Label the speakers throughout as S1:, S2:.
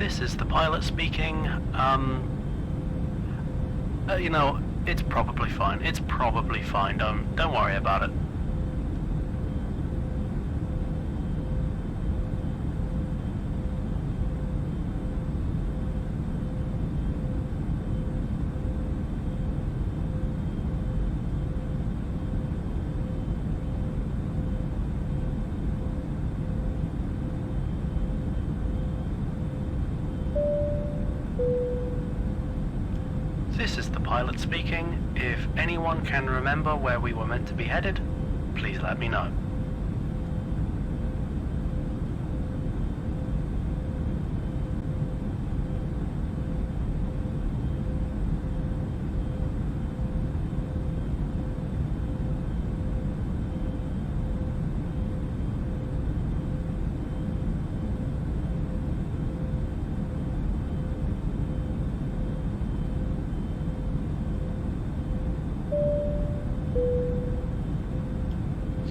S1: This is the pilot speaking. You know, it's probably fine. It's probably fine. Don't worry about it. This is the pilot speaking. If anyone can remember where we were meant to be headed, please let me know.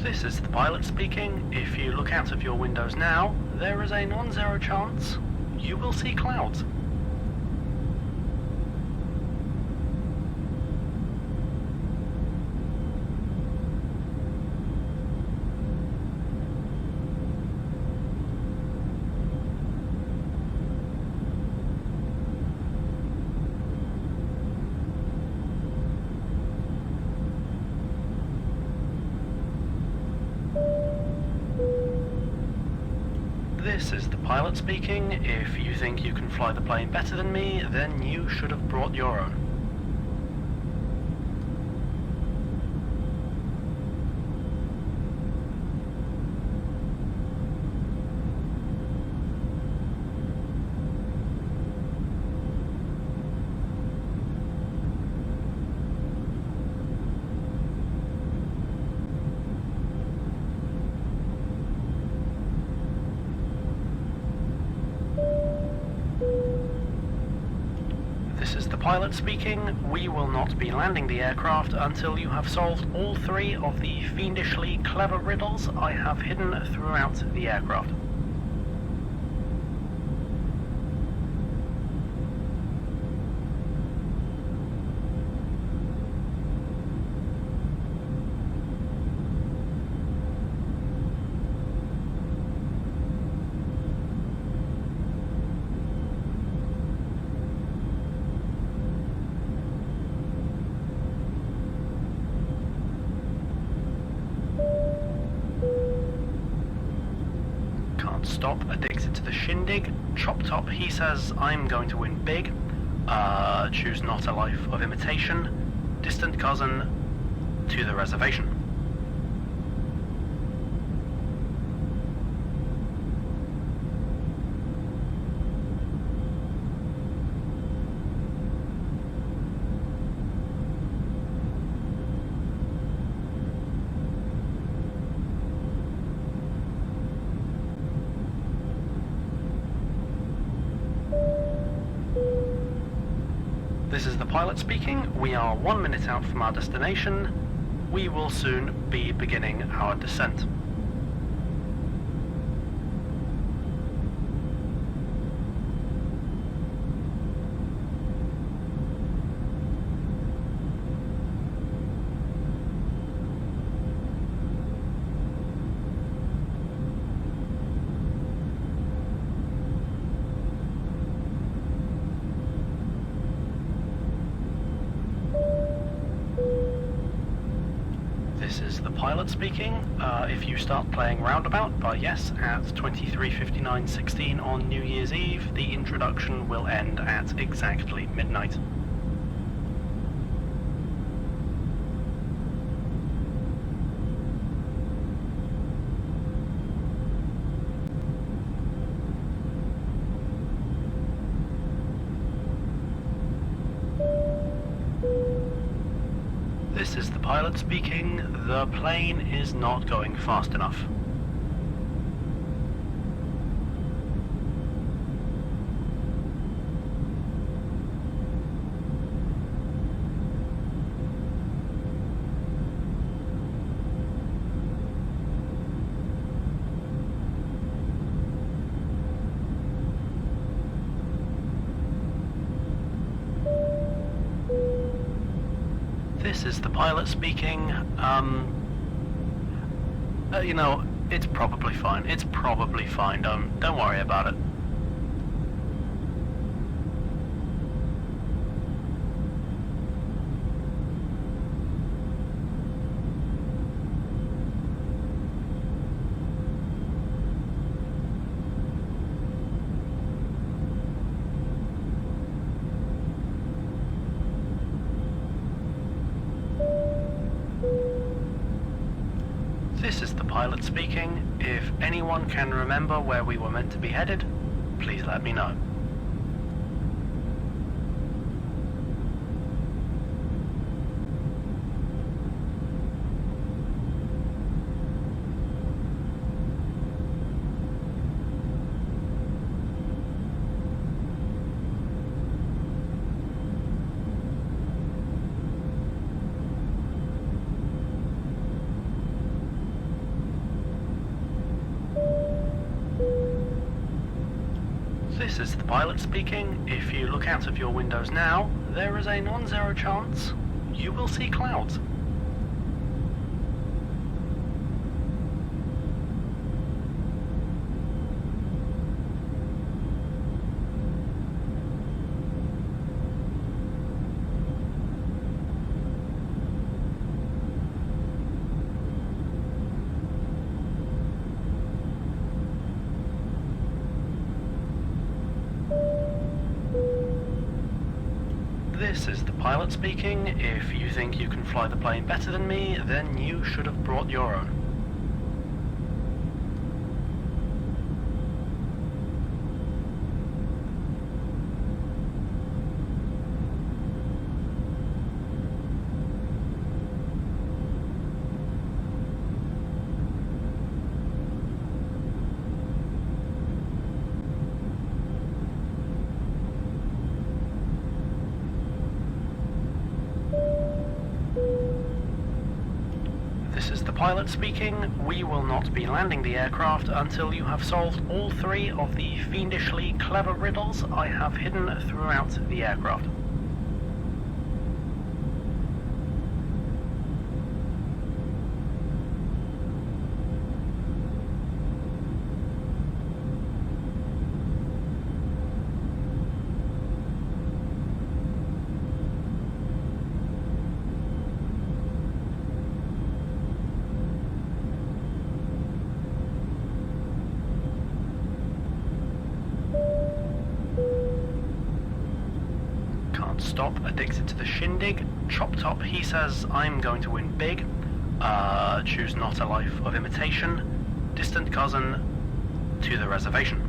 S1: This is the pilot speaking. If you look out of your windows now, there is a non-zero chance you will see clouds. This is the pilot speaking. If you think you can fly the plane better than me, then you should have brought your own. This is the pilot speaking. We will not be landing the aircraft until you have solved all three of the fiendishly clever riddles I have hidden throughout the aircraft. Stop, addicted to the shindig. Chop top, he says, I'm going to win big. Choose not a life of imitation. Distant cousin, to the reservation. This is the pilot speaking. We are 1 minute out from our destination. We will soon be beginning our descent. This is the pilot speaking. If you start playing Roundabout by Yes at 23:59:16 on New Year's Eve, the introduction will end at exactly midnight. This is the pilot speaking. The plane is not going fast enough. is the pilot speaking. You know, it's probably fine. It's probably fine. Don't worry about it. This is the pilot speaking. If anyone can remember where we were meant to be headed, please let me know. This is the pilot speaking. If you look out of your windows now, there is a non-zero chance you will see clouds. This is the pilot speaking. If you think you can fly the plane better than me, then you should have brought your own. This is the pilot speaking. We will not be landing the aircraft until you have solved all 3 of the fiendishly clever riddles I have hidden throughout the aircraft. Stop, addicted to the shindig. Chop top, he says, I'm going to win big. Choose not a life of imitation. Distant cousin, to the reservation.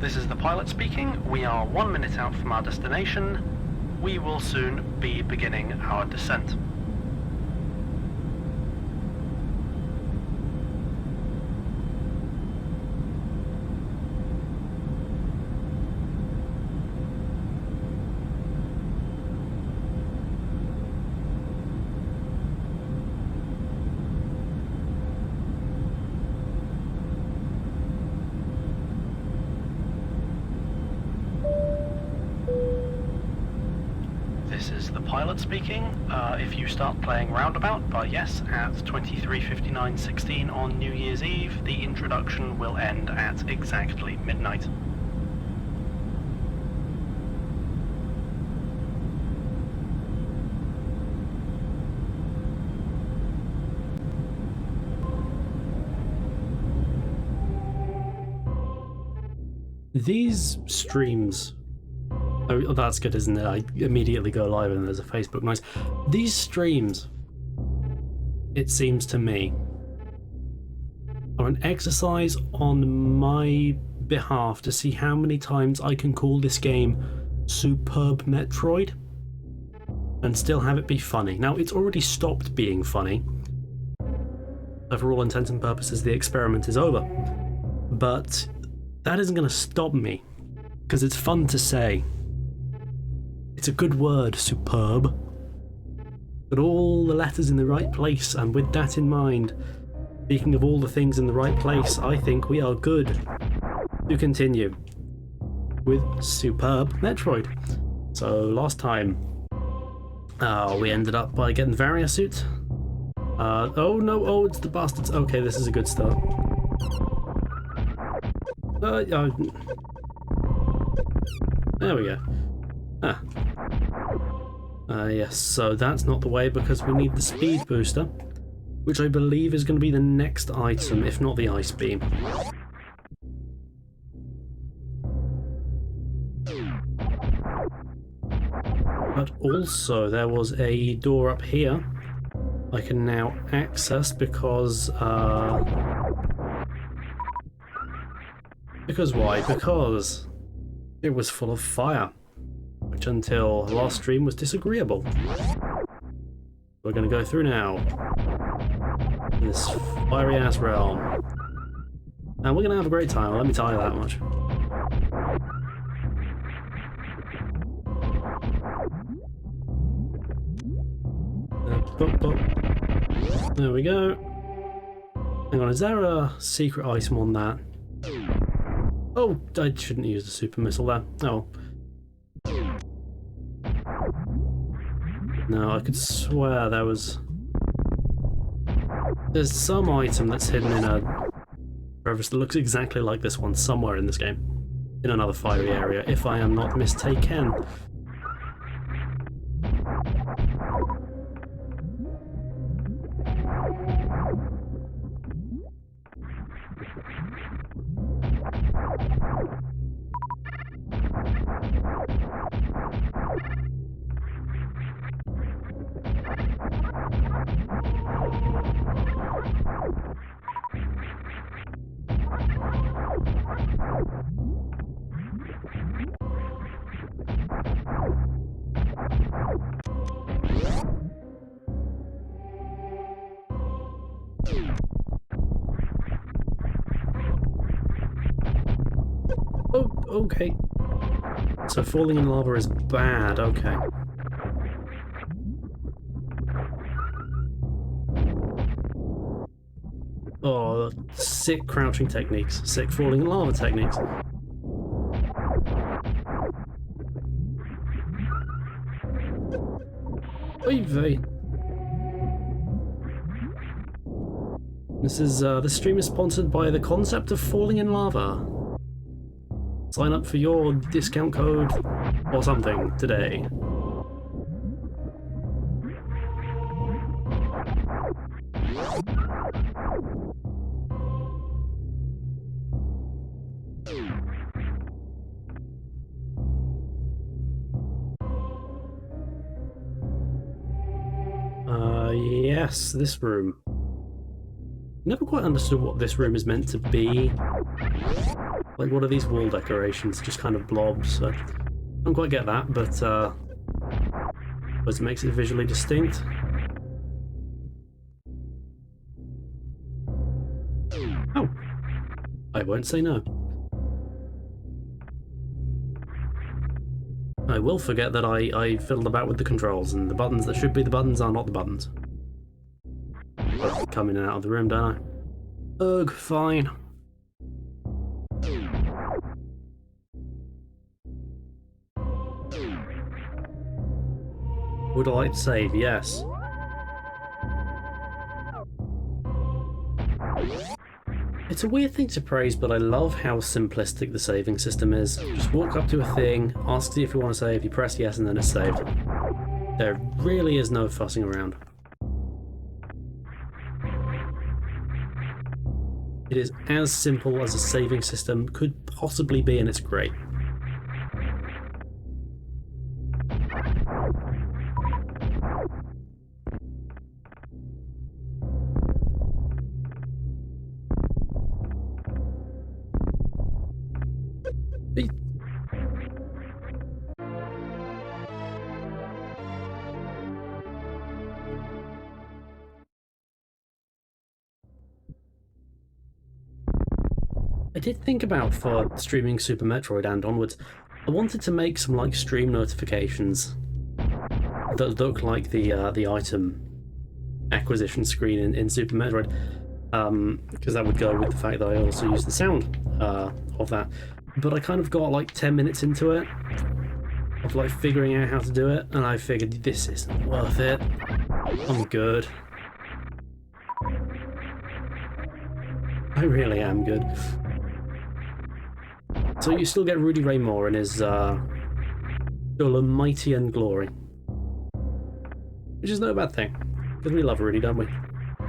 S1: This is the pilot speaking. We are 1 minute out from our destination. We will soon be beginning our descent. This is the pilot speaking. If you start playing Roundabout by Yes at 23:59:16 on New Year's Eve, the introduction will end at exactly midnight.
S2: These streams... Oh, that's good, isn't it? I immediately go live and there's a Facebook noise. These streams, it seems to me, are an exercise on my behalf to see how many times I can call this game Superb Metroid and still have it be funny. Now, it's already stopped being funny. So for all intents and purposes, the experiment is over. but that isn't going to stop me, because it's fun to say. It's a good word, superb. But all the letters in the right place, and with that in mind, speaking of all the things in the right place, I think we are good to continue with superb Metroid. So last time, we ended up by getting the Varia suit. Oh no, oh, it's the bastards. Okay, this is a good start. There we go. Yes, so that's not the way because we need the speed booster, which I believe is going to be the next item, if not the ice beam. But also, there was a door up here I can now access because why? Because it was full of fire, which until last stream was disagreeable. We're going to go through now, this fiery ass realm, and we're going to have a great time, let me tell you that much. There we go. Hang on, is there a secret item on that? Oh, I shouldn't use the super missile there. Oh. No, I could swear there was... There's some item that's hidden in a crevice that looks exactly like this one somewhere in this game. In another fiery area, if I am not mistaken. Oh, okay. So falling in lava is bad, okay. Oh, sick crouching techniques, sick falling in lava techniques. Oy vey. This stream is sponsored by the concept of falling in lava. Sign up for your discount code or something today. Yes, this room. Never quite understood what this room is meant to be. Like, what are these wall decorations? Just kind of blobs. I don't quite get that, but it makes it visually distinct. Oh, I won't say no. I will forget that I fiddled about with the controls, and the buttons that should be the buttons are not the buttons. But come in and out of the room, don't I? Ugh, fine. Would I like to save? Yes. It's a weird thing to praise, but I love how simplistic the saving system is. Just walk up to a thing, ask you if you want to save, you press yes, and then it's saved. There really is no fussing around. It is as simple as a saving system could possibly be, and it's great. I did think about for streaming Super Metroid and onwards, I wanted to make some like stream notifications that look like the item acquisition screen in Super Metroid, because that would go with the fact that I also use the sound of that. But I kind of got like 10 minutes into it, of like figuring out how to do it, and I figured this isn't worth it. I'm good. I really am good. So you still get Rudy Ray Moore in his Mighty and Glory. Which is no bad thing, because we love Rudy, don't we?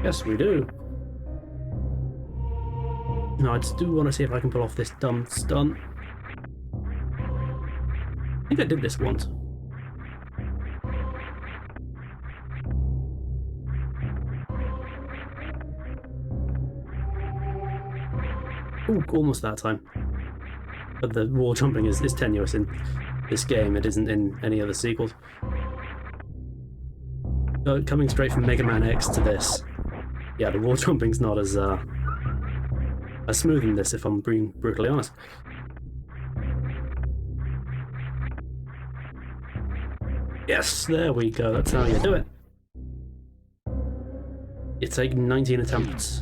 S2: Yes, we do. No, I just do want to see if I can pull off this dumb stunt. I think I did this once. Ooh, almost that time. But the wall jumping is tenuous in this game. It isn't in any other sequels. So coming straight from Mega Man X to this, yeah, the wall jumping's not as smooth in this, if I'm being brutally honest. Yes, there we go. That's how you do it. You take 19 attempts.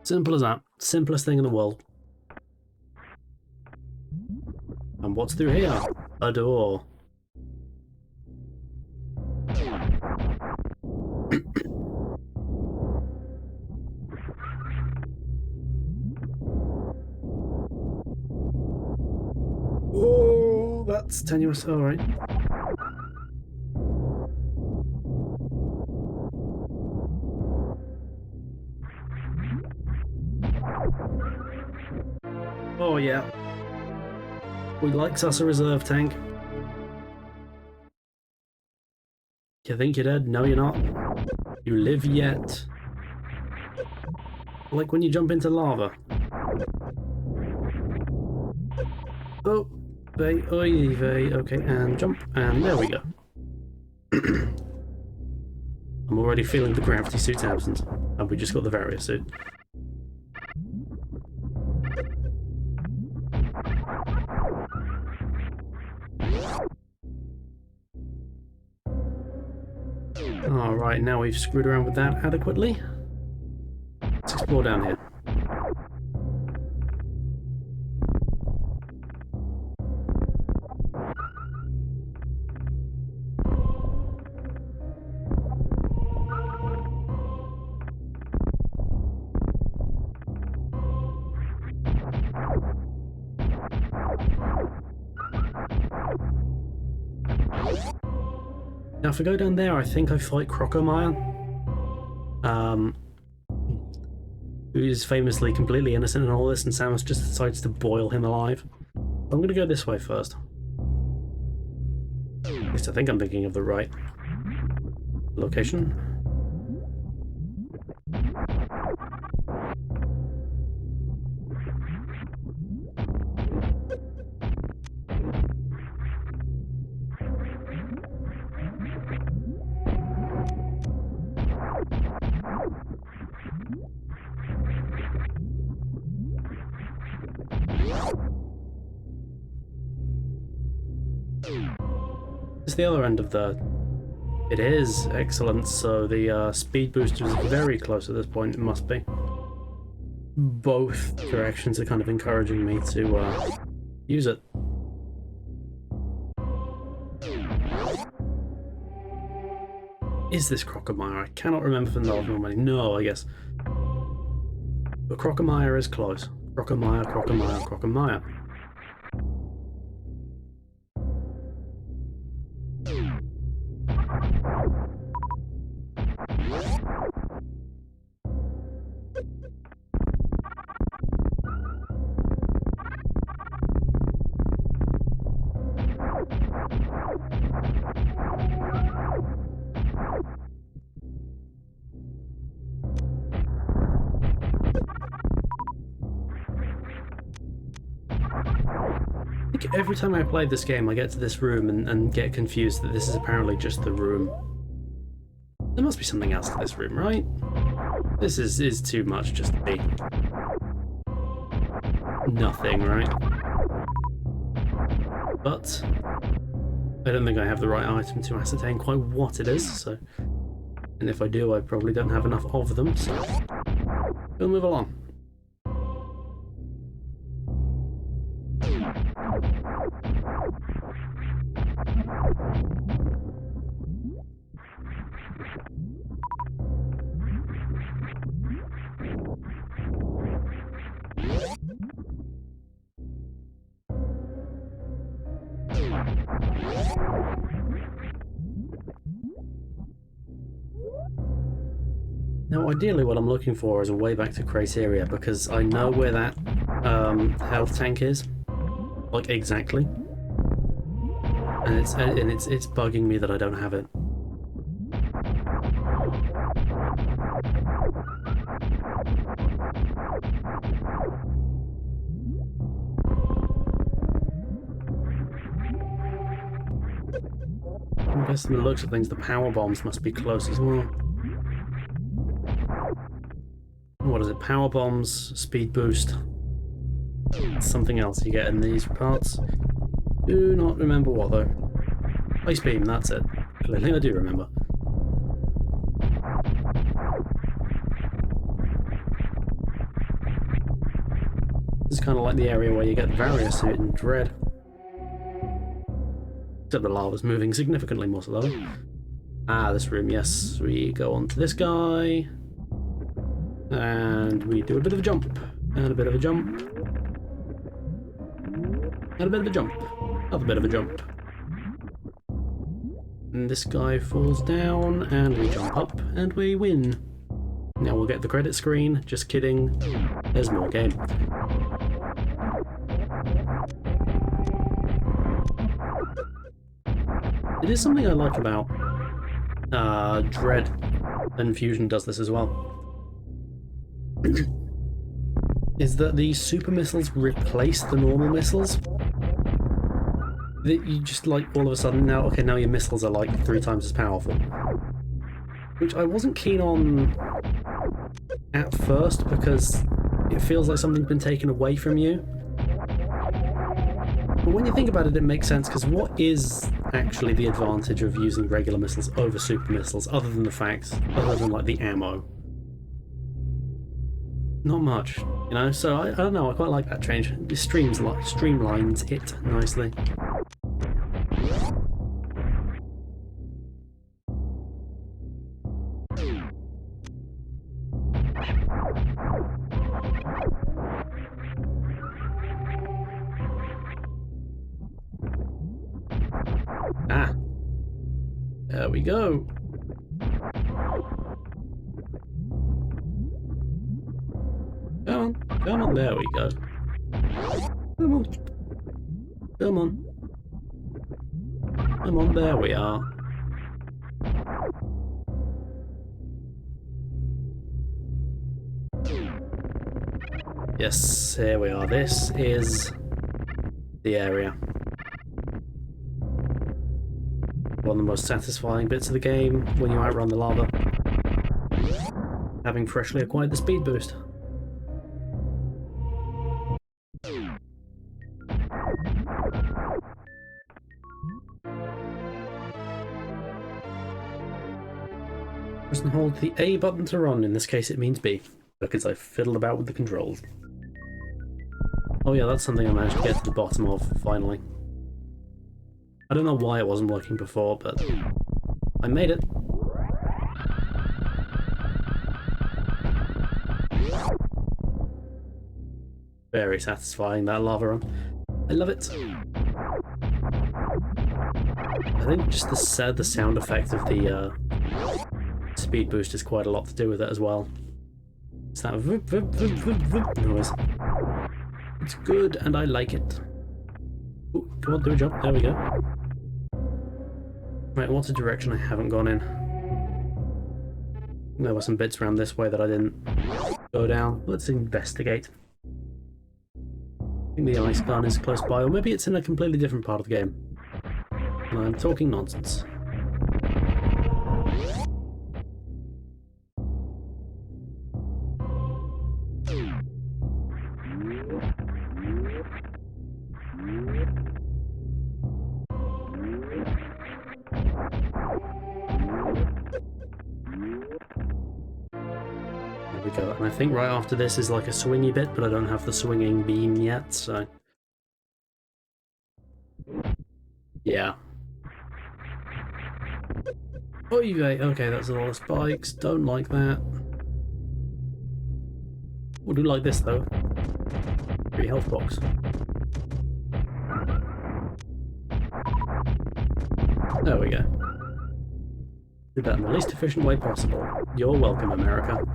S2: Simple as that. Simplest thing in the world. And what's through here? A door. Oh, that's tenuous. All right. Oh yeah. We likes us a reserve tank. You think you're dead? No, you're not. You live yet. Like when you jump into lava. Oh, vey, oy, vey. Okay, and jump, and there we go. I'm already feeling the gravity suit's absence, and we just got the Varia suit. Alright, now we've screwed around with that adequately. Let's explore down here. Now if I go down there, I think I fight Crocomire. Who is famously completely innocent in all this, and Samus just decides to boil him alive. I'm gonna go this way first. At least I think I'm thinking of the right location. It's the other end of the... It is, excellent, so the speed booster is very close at this point, it must be. Both directions are kind of encouraging me to use it. Is this Crocomire? I cannot remember from the last one. No, I guess. But Crocomire is close. Crocomire, Crocomire, Crocomire. every time I play this game, I get to this room and get confused that this is apparently just the room. There must be something else to this room, right? This is too much just to be nothing, right? But I don't think I have the right item to ascertain quite what it is, so... And if I do, I probably don't have enough of them, so... We'll move along. Now, ideally what I'm looking for is a way back to Crateria, because I know where that health tank is, like exactly, and it's bugging me that I don't have it. I guess from the looks of things, the power bombs must be close as well. What is it? Power bombs, speed boost, something else you get in these parts. Do not remember what though. Ice beam, that's it. Clearly I do remember. This is kind of like the area where you get the Barrier Suit in Dread. Except the lava's moving significantly more slowly. Ah, this room, yes. We go on to this guy. And we do a bit of a jump. And a bit of a jump. And a bit of a jump. Another bit of a jump. And this guy falls down, and we jump up, and we win. Now we'll get the credit screen. Just kidding. There's more game. It is something I like about Dread, and Fusion does this as well, is that the super missiles replace the normal missiles. That you just like all of a sudden now, okay, now your missiles are like 3 times as powerful. Which I wasn't keen on at first because it feels like something's been taken away from you. But when you think about it, it makes sense, because what is actually the advantage of using regular missiles over super missiles, other than the fact, other than like the ammo? Not much, you know, so I don't know, I quite like that change. It streamlines it nicely. Ah, there we go. Come on, there we go. Come on. Come on. Come on, there we are. Yes, here we are. This is the area. One of the most satisfying bits of the game when you outrun the lava. Having freshly acquired the speed boost. Press and hold the A button to run. In this case it means B, because I fiddled about with the controls. Oh yeah, that's something I managed to get to the bottom of, finally. I don't know why it wasn't working before, but I made it. Very satisfying, that lava run. I love it. I think just the sound effect of the speed boost is quite a lot to do with it as well. It's that vroom, vroom, vroom, vroom, vroom noise. It's good and I like it. Ooh, come on, do a jump. There we go. Right, what's a direction I haven't gone in? There were some bits around this way that I didn't go down. Let's investigate. think the ice gun is close by, or maybe it's in a completely different part of the game. And I'm talking nonsense. There we go, and I think right after this is like a swingy bit, but I don't have the swinging beam yet, so... yeah. Oh, okay, that's a lot of spikes, don't like that. We'll do like this though. 3 health box. There we go. Do that in the least efficient way possible. You're welcome, America.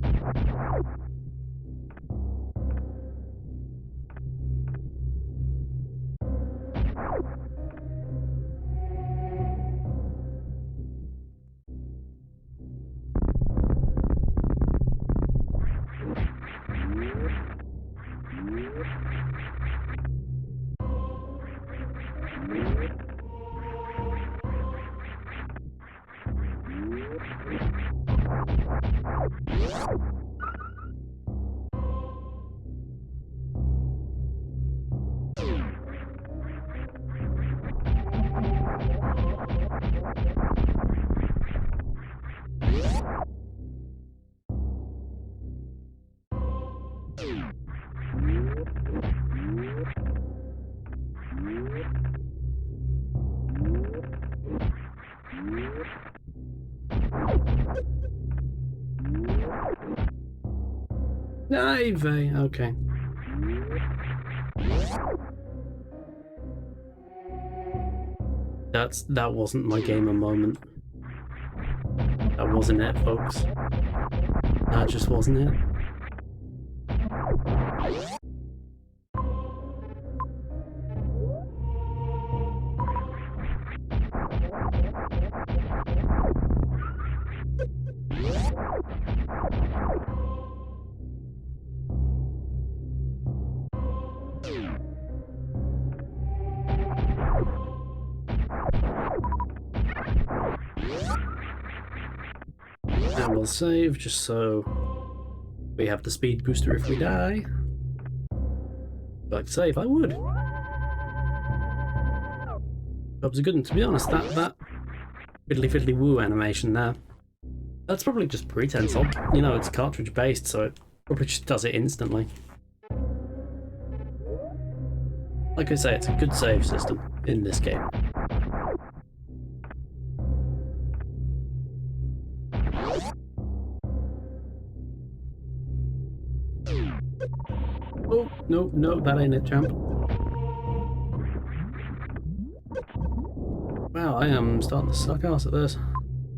S2: Okay. That wasn't my gamer moment. That wasn't it, folks. That just wasn't it. And we'll save just so we have the speed booster if we die. If I'd like to save, I would. Jobs are good, and to be honest, that fiddly fiddly woo animation there, that's probably just pretense. You know, it's cartridge based, so it probably just does it instantly. Like I say, it's a good save system in this game. Oh, no, that ain't it, champ. Wow, I am starting to suck ass at this.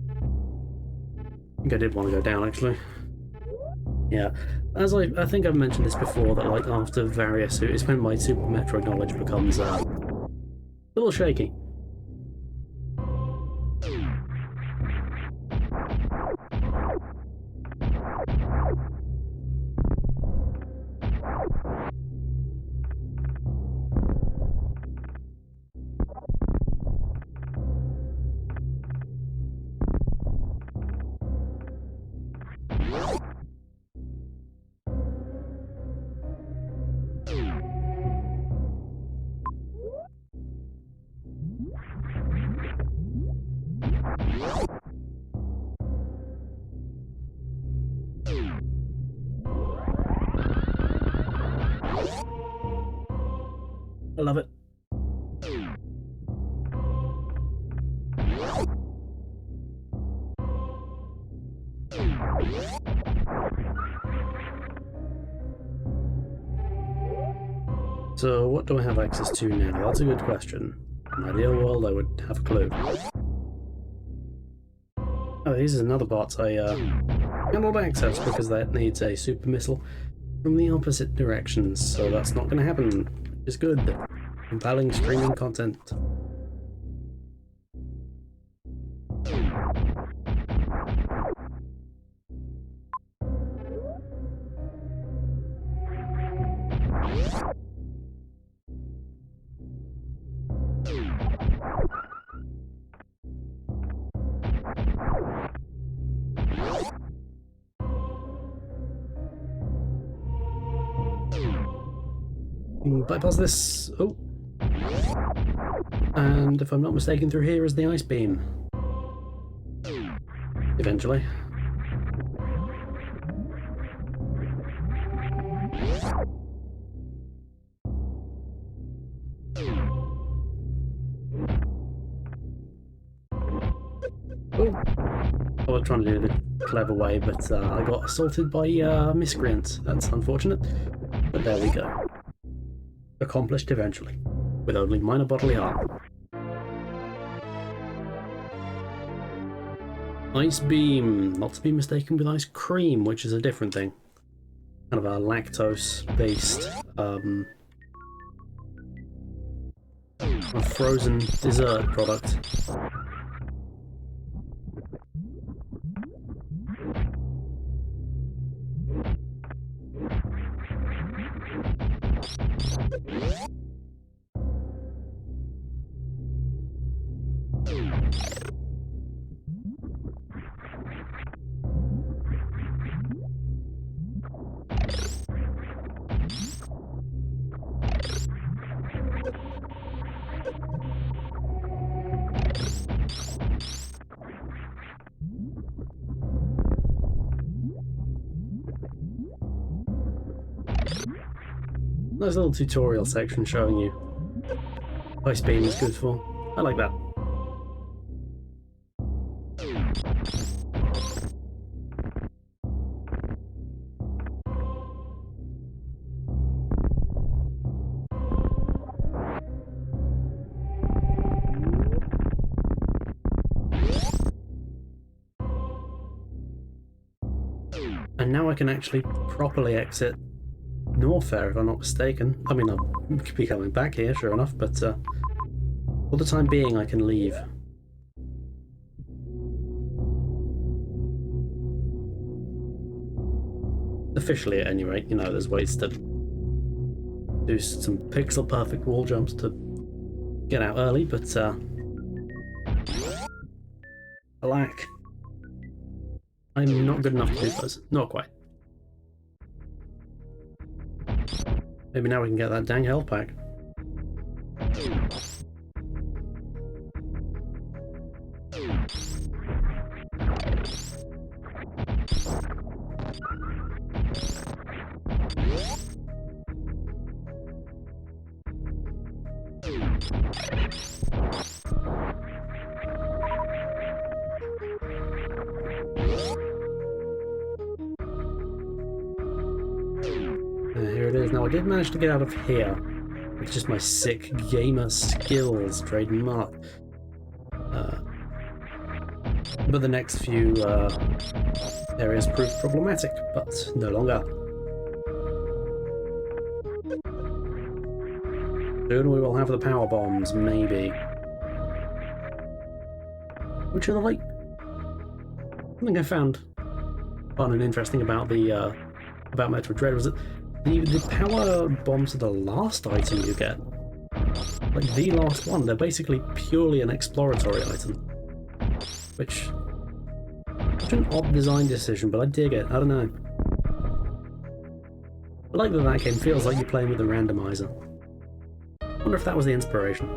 S2: I think I did want to go down, actually. Yeah, as I think I've mentioned this before, that like after various, it's when my Super Metroid knowledge becomes a little shaky. I love it. So what do I have access to now? That's a good question. In an ideal world, I would have a clue. Oh, this is another bot I cannot access because that needs a super missile from the opposite directions, so that's not going to happen. It's good. Compelling streaming content. Bypass this. Oh. And if I'm not mistaken, through here is the ice beam. Eventually. Oh. I was trying to do it the clever way, but I got assaulted by miscreants. That's unfortunate. But there we go. Accomplished eventually, with only minor bodily harm. Ice beam, not to be mistaken with ice cream, which is a different thing. Kind of a lactose-based, a frozen dessert product. Nice little tutorial section showing you what ice beam is good for. I like that. And now I can actually properly exit Norfair, if I'm not mistaken. I mean, I'll be coming back here, sure enough, but for the time being, I can leave. Officially, at any rate, you know, there's ways to do some pixel-perfect wall jumps to get out early, but alack, I'm not good enough to do those. Not quite. Maybe now we can get that dang health pack. Here it is. Now I did manage to get out of here. It's just my sick gamer skills trademark. But the next few areas proved problematic, but no longer. Soon we will have the power bombs, maybe. Which are like something I found fun and interesting about the about Metroid Dread was that the power bombs are the last item you get. Like the last one. They're basically purely an exploratory item. Which such an odd design decision, but I dig it. I don't know. I like that game feels like you're playing with a randomizer. I wonder if that was the inspiration.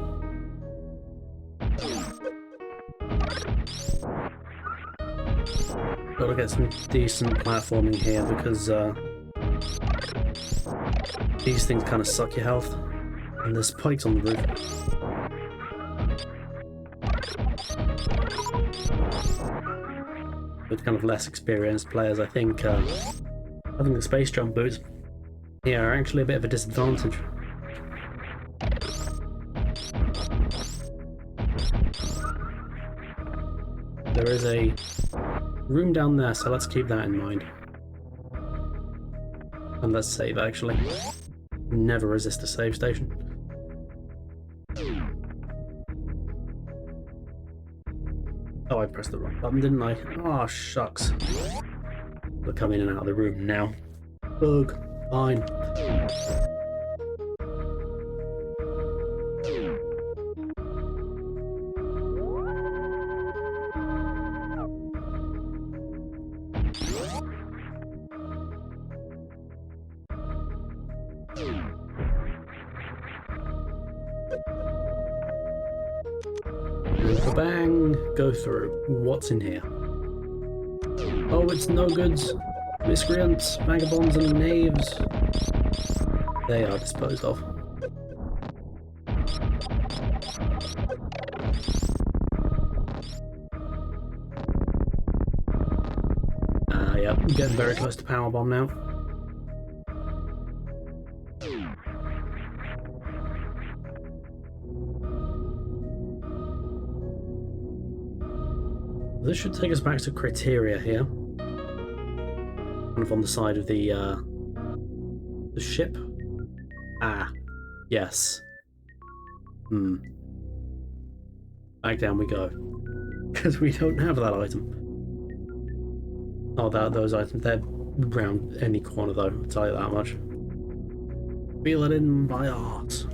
S2: Gotta get some decent platforming here because these things kind of suck your health, and there's spikes on the roof. With kind of less experienced players, I think the space jump boots here are actually a bit of a disadvantage. There is a room down there, so let's keep that in mind. And let's save, actually. Never resist a save station. Oh, I pressed the wrong button, didn't I? Oh, shucks. We're coming in and out of the room now. Bug. Fine. bang, go through. What's in here? Oh, it's no goods, miscreants, vagabonds, and knaves. They are disposed of. Yep, I'm getting very close to power bomb now. This should take us back to criteria here. Kind of on the side of the ship. Ah, yes. Back down we go. Because we don't have that item. Oh, those items, they're around any corner though, I'll tell you that much. Feel it in my heart.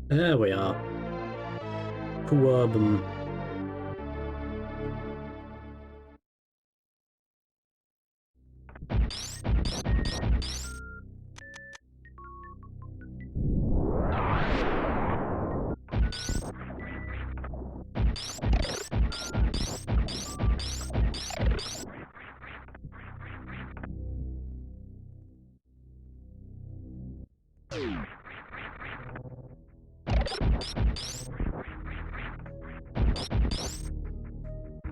S2: There we are. Quorbum.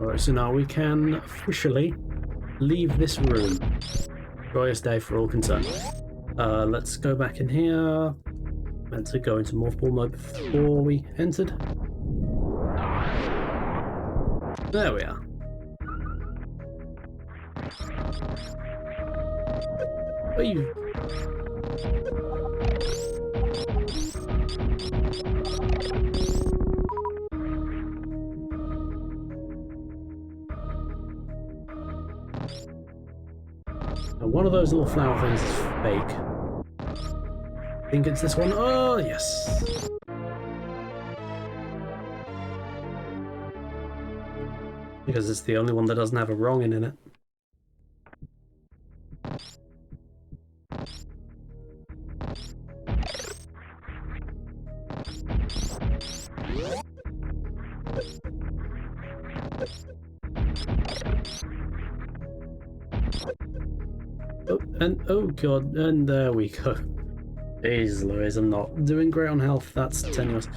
S2: Alright, so now we can officially leave this room. Joyous day for all concerned. Let's go back in here. Meant to go into mothball mode before we entered. There we are. Are you? One of those little flower things is fake. I think it's this one. Oh, yes. Because it's the only one that doesn't have a wrong in it. Oh, and oh god, and there we go. Jeez Louise, I'm not doing great on health, that's tenuous.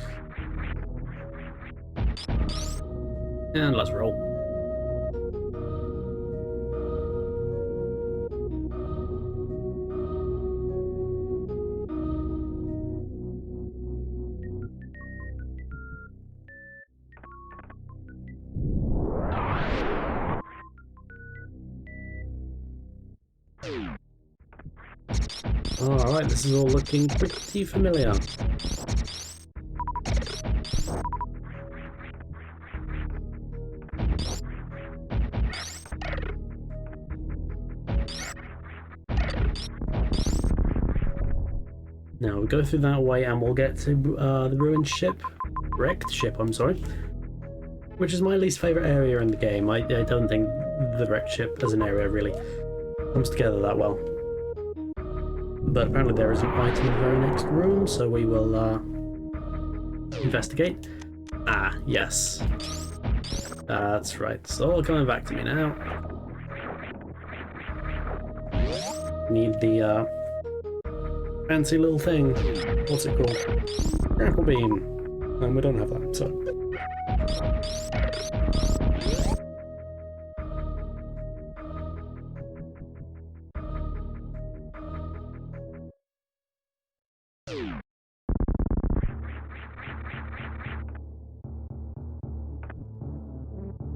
S2: And let's roll. Alright, this is all looking pretty familiar. Now we go through that way and we'll get to the ruined ship. Wrecked ship, I'm sorry. Which is my least favourite area in the game. I don't think the wrecked ship as an area really comes together that well. But apparently there is an item in the very next room, so we will investigate. Ah, yes. That's right. It's all coming back to me now. Need the fancy little thing. What's it called? Grapple beam. And we don't have that, so.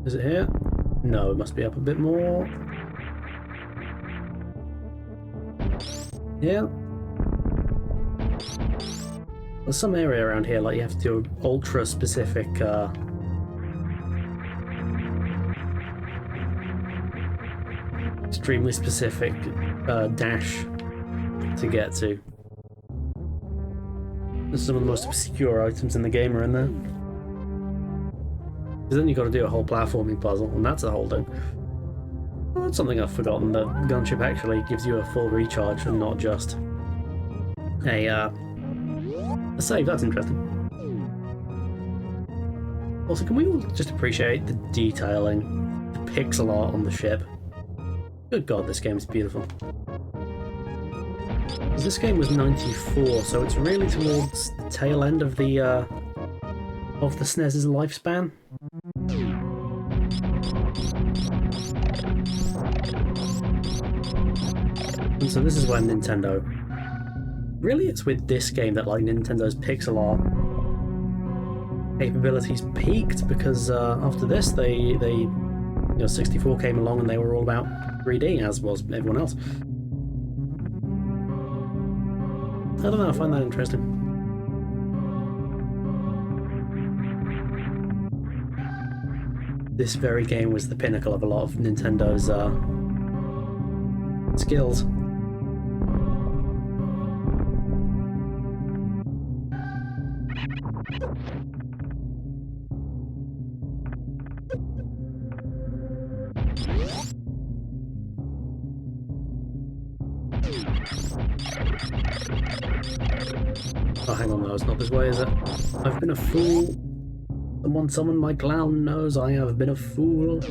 S2: Is it here? No, it must be up a bit more. Yeah. There's some area around here, like you have to do an ultra-specific, extremely specific dash to get to. Some of the most obscure items in the game are in there. Because then you've got to do a whole platforming puzzle, and that's a whole thing. Well, that's something I've forgotten, that Gunship actually gives you a full recharge and not just a save. That's interesting. Also, can we all just appreciate the detailing, the pixel art on the ship? Good god, this game is beautiful. This game was 94, so it's really towards the tail end of the SNES's lifespan. And so this is when Nintendo... Really, it's with this game that like Nintendo's pixel art capabilities peaked, because after this, they 64 came along and they were all about 3D, as was everyone else. I don't know, I find that interesting. This very game was the pinnacle of a lot of Nintendo's skills. Oh, hang on, no, it's not this way, is it? I've been a fool. Someone summon my clown nose, I have been a fool.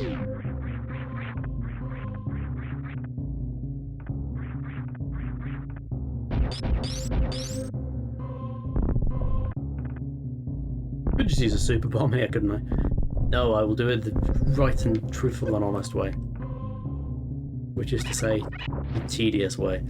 S2: Could just use a super bomb here, couldn't I? No, I will do it the right and truthful and honest way. Which is to say, the tedious way.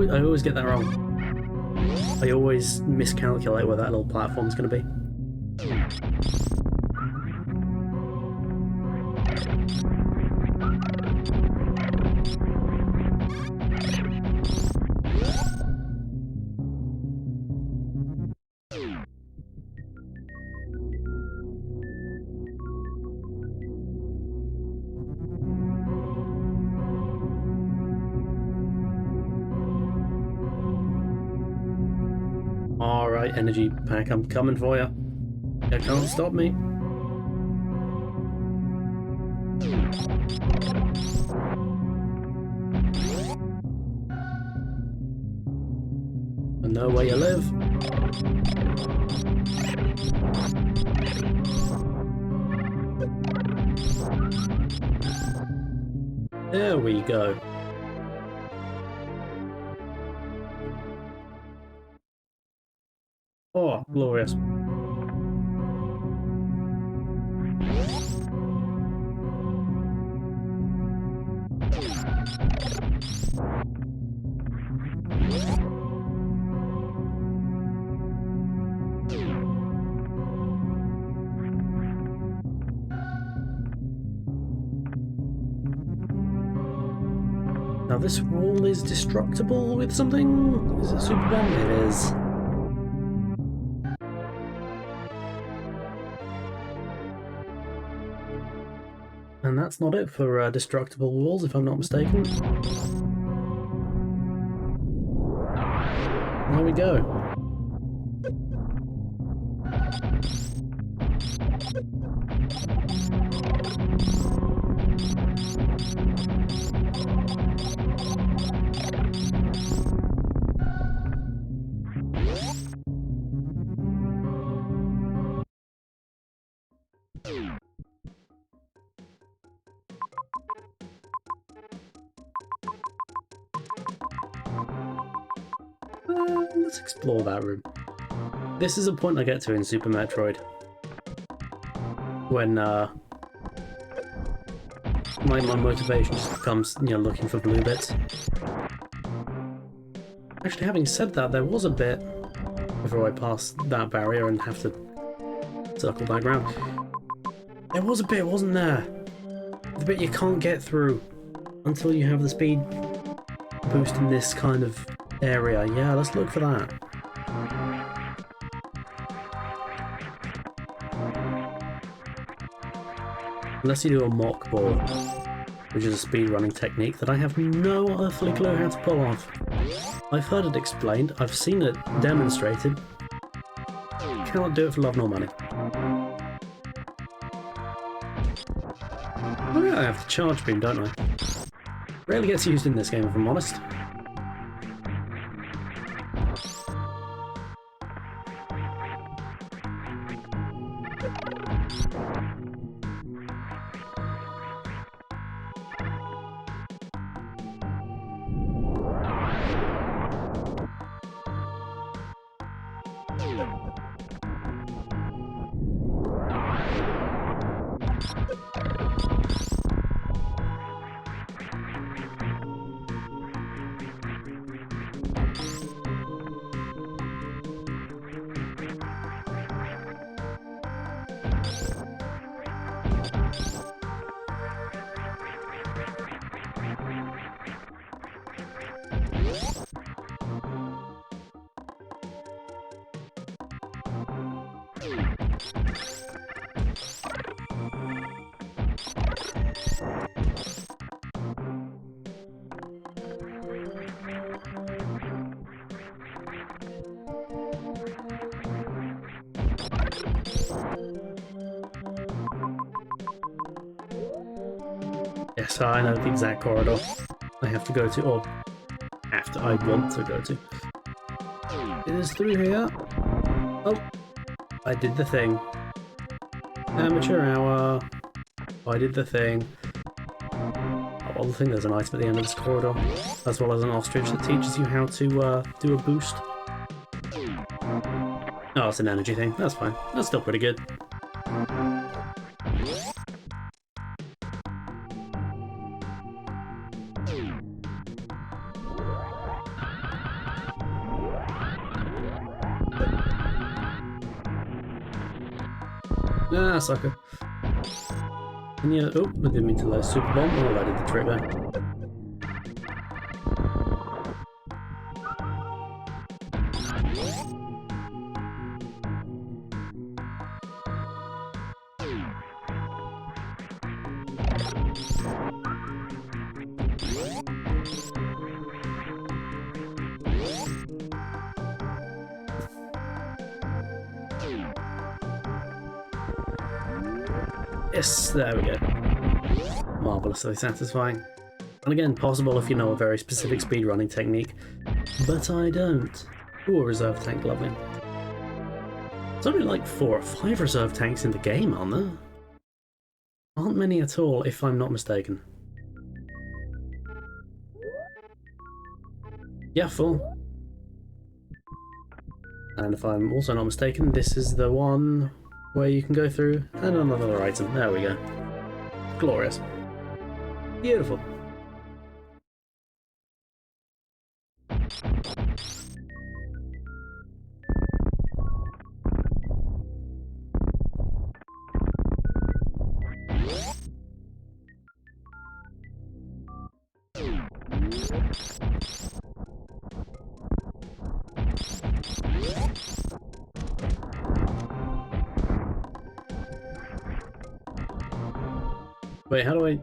S2: I always get that wrong. I always miscalculate where that little platform's going to be. Alright, energy pack, I'm coming for you. You can't stop me. I know where you live. There we go. Oh, glorious. Now this wall is destructible with something? Is it super bomb? It is. And that's not it for destructible walls, if I'm not mistaken. There we go. Let's explore that room. This is a point I get to in Super Metroid. When my motivation just becomes, you know, looking for blue bits. Actually, having said that, there was a bit before I passed that barrier and have to circle back around. There was a bit, wasn't there? The bit you can't get through until you have the speed boost in this kind of area. Yeah, let's look for that. Unless you do a mock ball, which is a speedrunning technique that I have no earthly clue how to pull off. I've heard it explained, I've seen it demonstrated. Cannot do it for love nor money. Oh yeah, I have the charge beam, don't I? Rarely gets used in this game, if I'm honest. Yes, I know the exact corridor I have to go to, or I want to go to. It is through here. Oh, I did the thing. Amateur hour. I did the thing. Oh, well, I think there's an item at the end of this corridor, as well as an ostrich that teaches you how to do a boost. Oh, it's an energy thing. That's fine. That's still pretty good. Ah, sucker. And yeah, oh, I didn't mean to let a super bomb. Oh, I did the trick there. Yes, there we go. Marvellously satisfying. And again, possible if you know a very specific speedrunning technique, but I don't. Ooh, a reserve tank, lovely. There's only like 4 or 5 reserve tanks in the game, aren't there? Aren't many at all, if I'm not mistaken. Yeah, 4. And if I'm also not mistaken, this is the one where you can go through and another item. There we go. Glorious. Beautiful. Wait, how do I...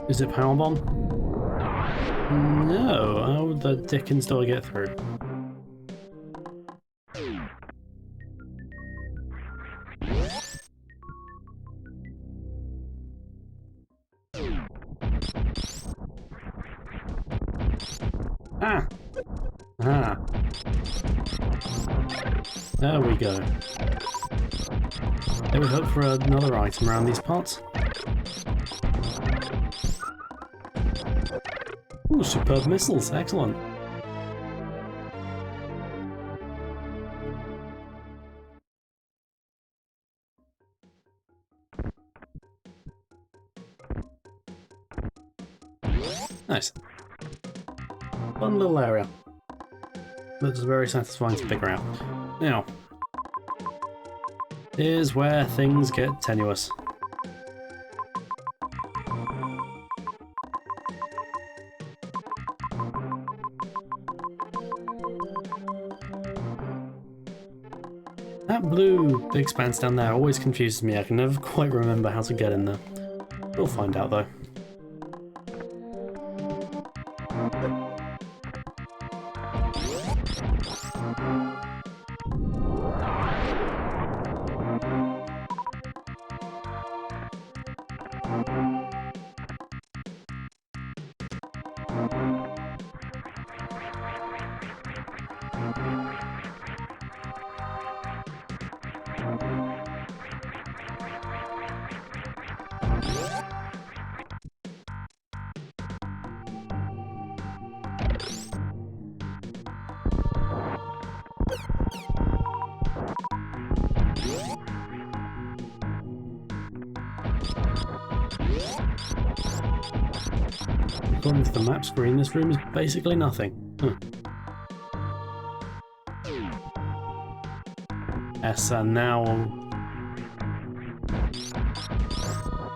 S2: Is it power bomb? No, how the dickens do I get through? Ah! Ah! There we go. There we hope for another item around these parts. Ooh, superb missiles, excellent. Nice. Fun little area. That's very satisfying to figure out. Now, here's where things get tenuous. That blue expanse down there always confuses me. I can never quite remember how to get in there. We'll find out though. According to the map screen, this room is basically nothing. Huh. Yes, and now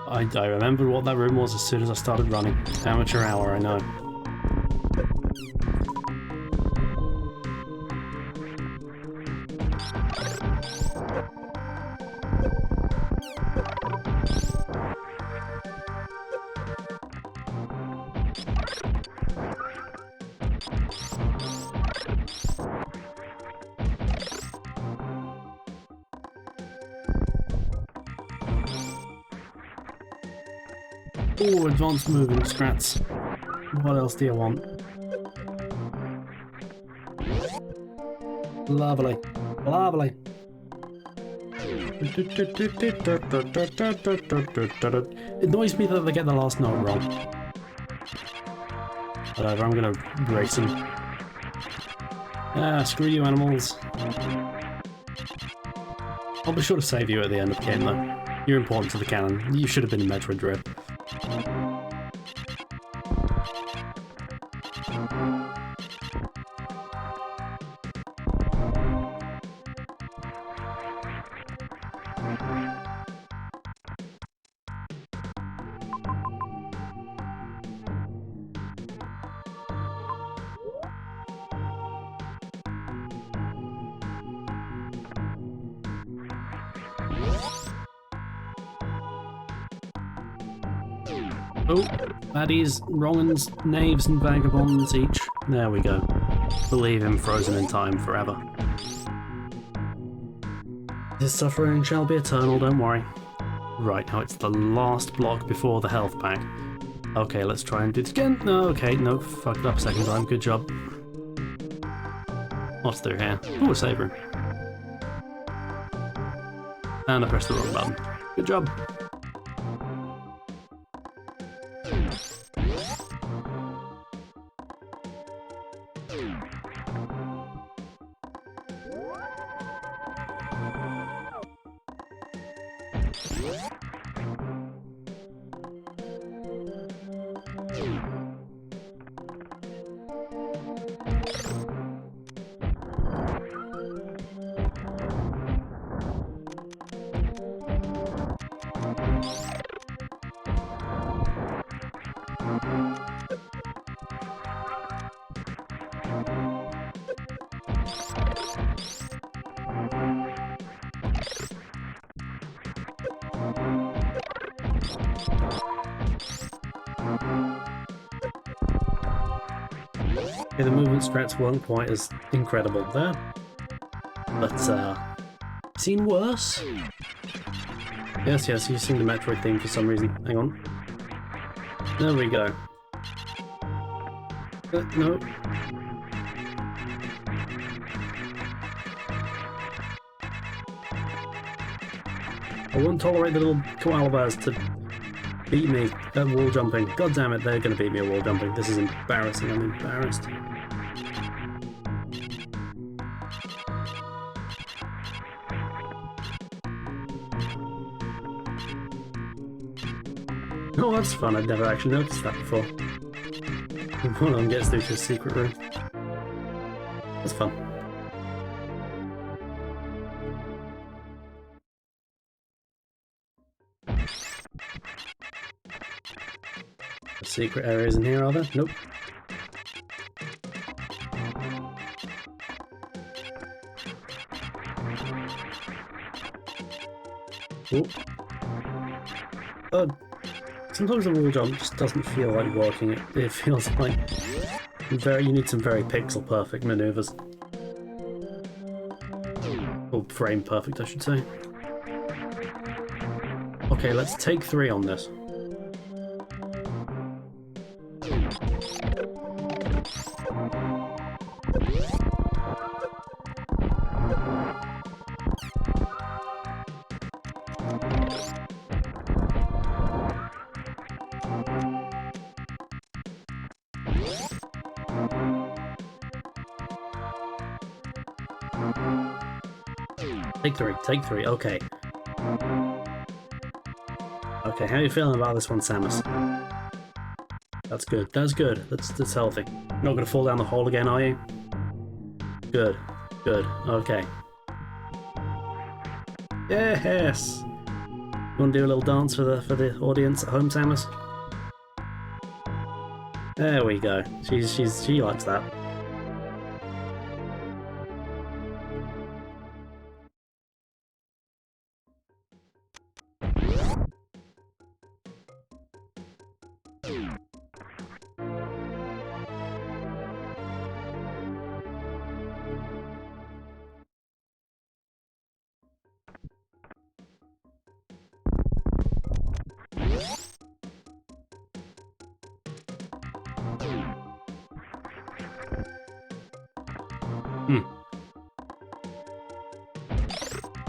S2: I remembered what that room was as soon as I started running. Amateur hour, I know. Oh, advanced moving strats. What else do you want? Lovely. Lovely. It annoys me that they get the last note wrong. Whatever, I'm gonna race them. Ah, screw you animals. I'll be sure to save you at the end of the game though. You're important to the canon. You should have been in Metroid Dread. Oh, baddies, wrong-uns, knaves and vagabonds each. There we go. Believe him, frozen in time forever. His suffering shall be eternal, don't worry. Right, now it's the last block before the health pack. Okay, let's try and do this again. No, okay, no, fucked up second time, good job. What's through here? Oh, a save room. And I pressed the wrong button. Good job. Okay, the movement strats weren't quite as incredible there, but seen worse? Yes, you've seen the Metroid theme for some reason. Hang on. There we go. No. I won't tolerate the little koala bears to beat me wall jumping. God damn it, they're going to beat me at wall jumping. This is embarrassing. I'm embarrassed. Oh, that's fun. I'd never actually noticed that before. One of them gets through to a secret room. That's fun. Secret areas in here, are there? Nope. Oh. Sometimes the wall jump just doesn't feel like working. It feels like you need some very pixel perfect maneuvers. Or frame perfect, I should say. Okay, let's take 3 on this. Take three, okay. Okay, how are you feeling about this one, Samus? That's good, that's healthy. Not gonna fall down the hole again, are you? Good, okay. Yes! You wanna do a little dance for the audience at home, Samus? There we go, she likes that.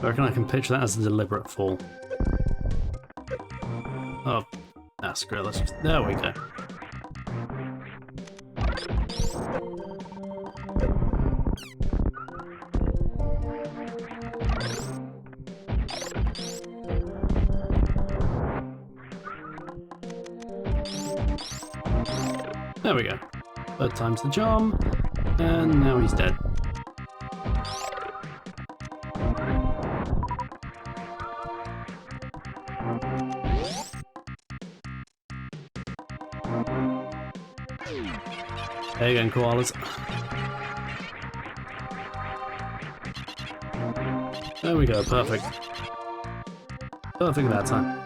S2: I reckon I can picture that as a deliberate fall. Oh, screw it, let's just... There we go. There we go. 3rd time's the charm, and now he's dead. There you go, koalas. There we go, perfect. Perfect that time.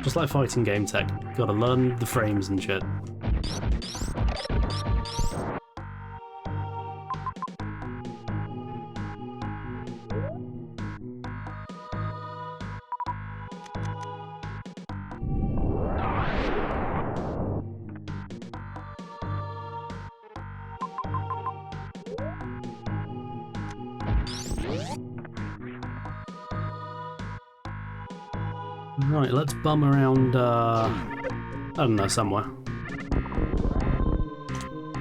S2: Just like fighting game tech, gotta learn the frames and shit. Right, let's bum around, I don't know, somewhere.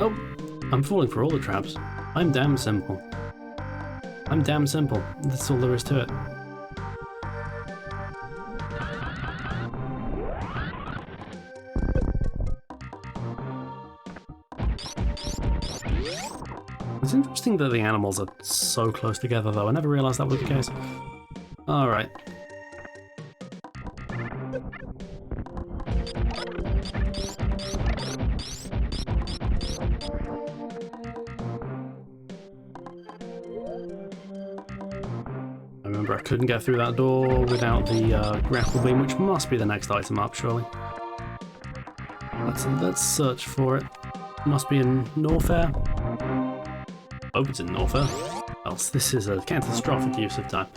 S2: Oh, I'm falling for all the traps. I'm damn simple. I'm damn simple. That's all there is to it. It's interesting that the animals are so close together, though. I never realised that was the case. Alright. I couldn't get through that door without the grapple beam, which must be the next item up, surely. Let's search for it. Must be in Norfair. Hope it's in Norfair. Else this is a catastrophic use of time.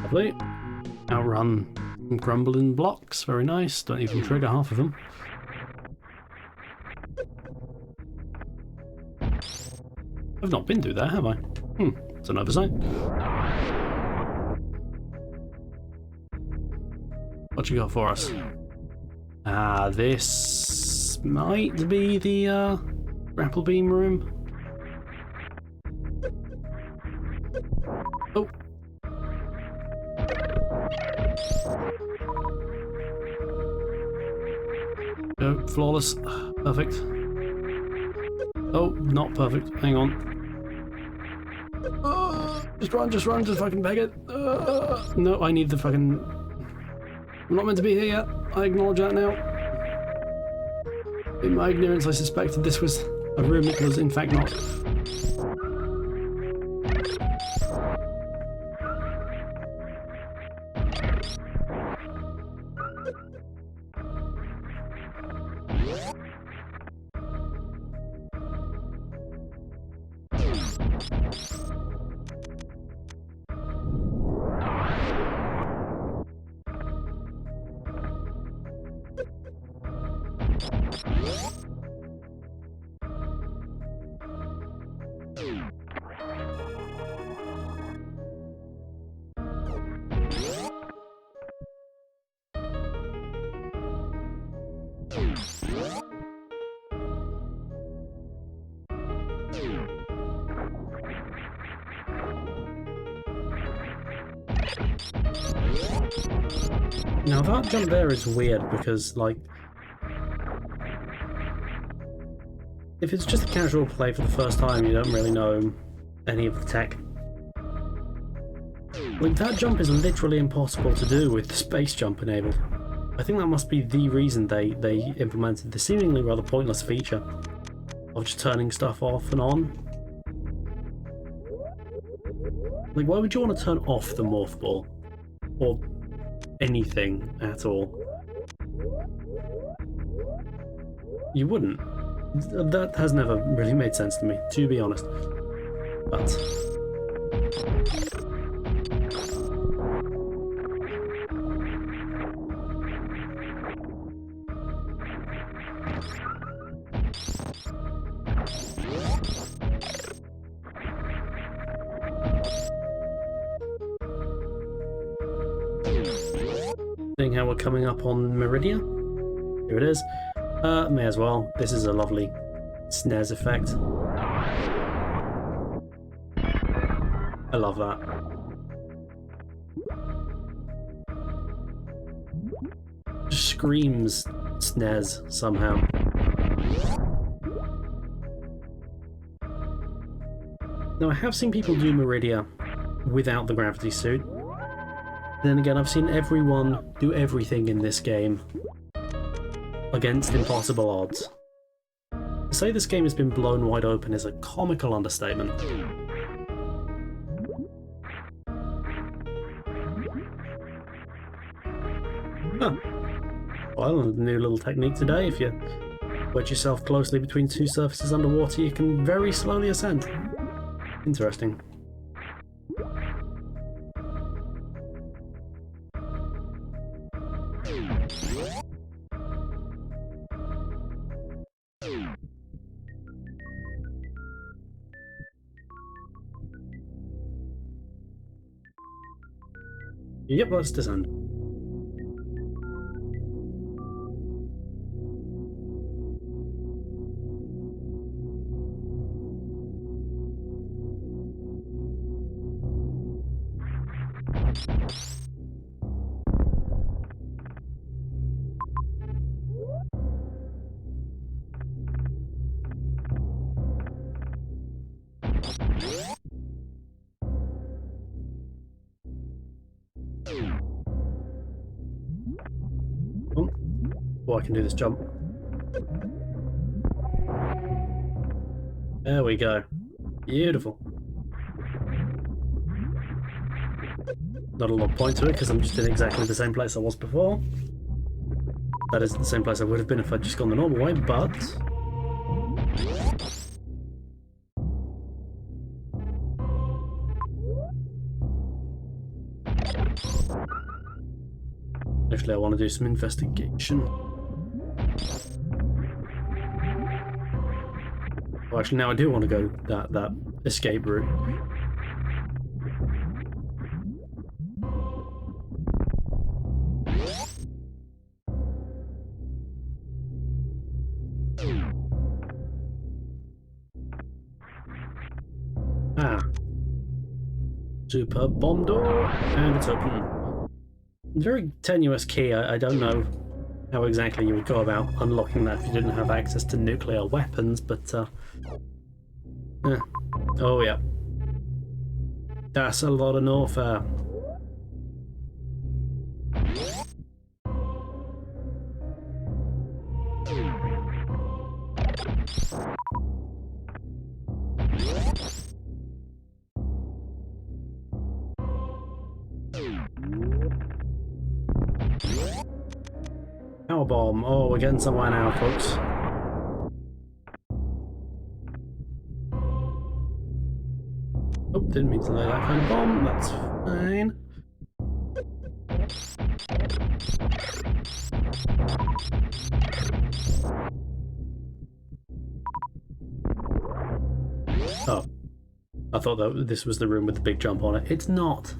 S2: Lovely. Outrun grumbling blocks, very nice. Don't even trigger half of them. I've not been through there, have I? It's an oversight. What you got for us? This might be the grapple beam room. Oh. Go, flawless. Perfect. Oh, not perfect. Hang on. Just run, just fucking beg it. No, I need the fucking... I'm not meant to be here yet. I acknowledge that now. In my ignorance, I suspected this was a room it was in fact not. Now that jump there is weird because, like, if it's just a casual play for the first time, you don't really know any of the tech. Like, that jump is literally impossible to do with the space jump enabled. I think that must be the reason they implemented the seemingly rather pointless feature of just turning stuff off and on. Like, why would you want to turn off the morph ball? Or anything at all? You wouldn't. That has never really made sense to me, to be honest. But... seeing how we're coming up on Meridia. Here it is. May as well. This is a lovely SNES effect. I love that. Just screams SNES somehow. Now I have seen people do Meridia without the gravity suit. Then again, I've seen everyone do everything in this game against impossible odds. To say this game has been blown wide open is a comical understatement. Huh. Well, a new little technique today. If you wedge yourself closely between two surfaces underwater, you can very slowly ascend. Interesting. Yep, let's descend. Oh, I can do this jump. There we go. Beautiful. Not a lot of point to it because I'm just in exactly the same place I was before. That is the same place I would have been if I'd just gone the normal way, but... Actually, I want to do some investigation. Well, actually, now I do want to go that escape route. Ah. Superb bomb door, and it's open. Very tenuous key. I don't know how exactly you would go about unlocking that if you didn't have access to nuclear weapons, but oh yeah. That's a lot of warfare. Power bomb. Oh, we're getting somewhere now, folks. Oh, didn't mean to lay that kind of bomb. That's fine. Oh. I thought that this was the room with the big jump on it. It's not.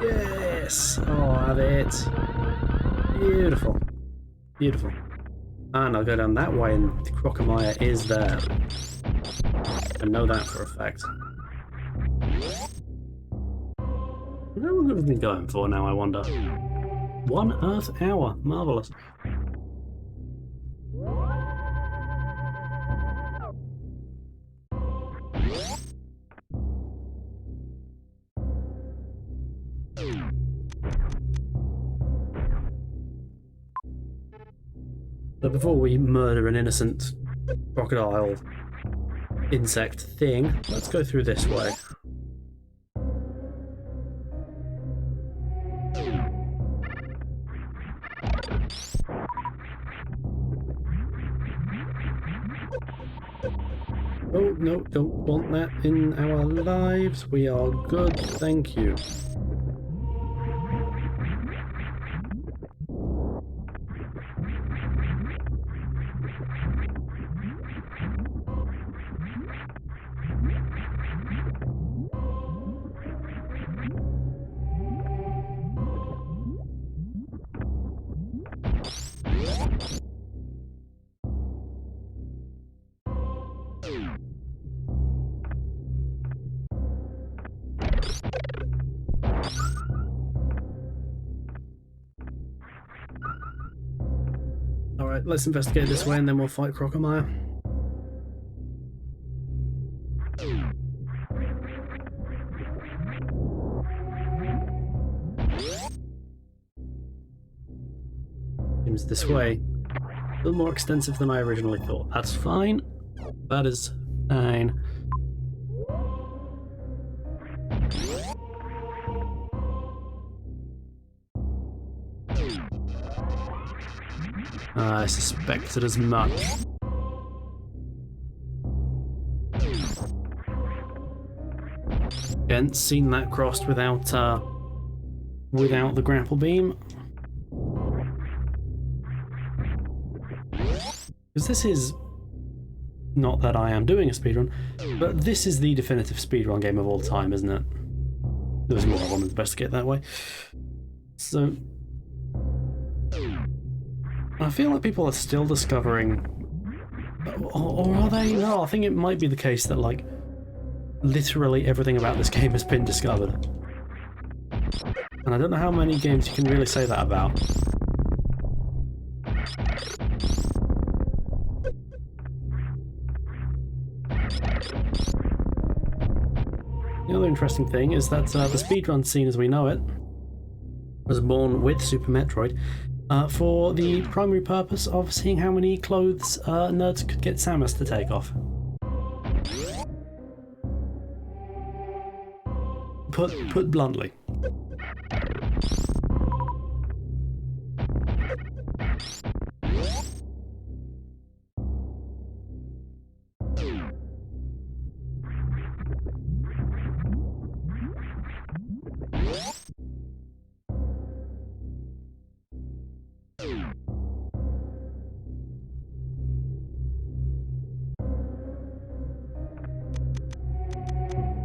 S2: Yes! Oh, have it. Beautiful. Beautiful. And I'll go down that way and Crocomire is there. I know that for a fact. How long have we been going for now, I wonder? 1 Earth hour. Marvellous. So before we murder an innocent crocodile insect thing, let's go through this way. Oh, no, don't want that in our lives. We are good, thank you. Alright, let's investigate this way and then we'll fight Crocomire. Seems this way. A little more extensive than I originally thought. That's fine. That is fine. I suspected as much. Again, seen that crossed without the grapple beam. Because this is not that I am doing a speedrun, but this is the definitive speedrun game of all time, isn't it? There was more I wanted to investigate that way. So I feel like people are still discovering, or are they? No, I think it might be the case that, like, literally everything about this game has been discovered. And I don't know how many games you can really say that about. The other interesting thing is that the speedrun scene as we know it was born with Super Metroid for the primary purpose of seeing how many clothes nerds could get Samus to take off. Put bluntly.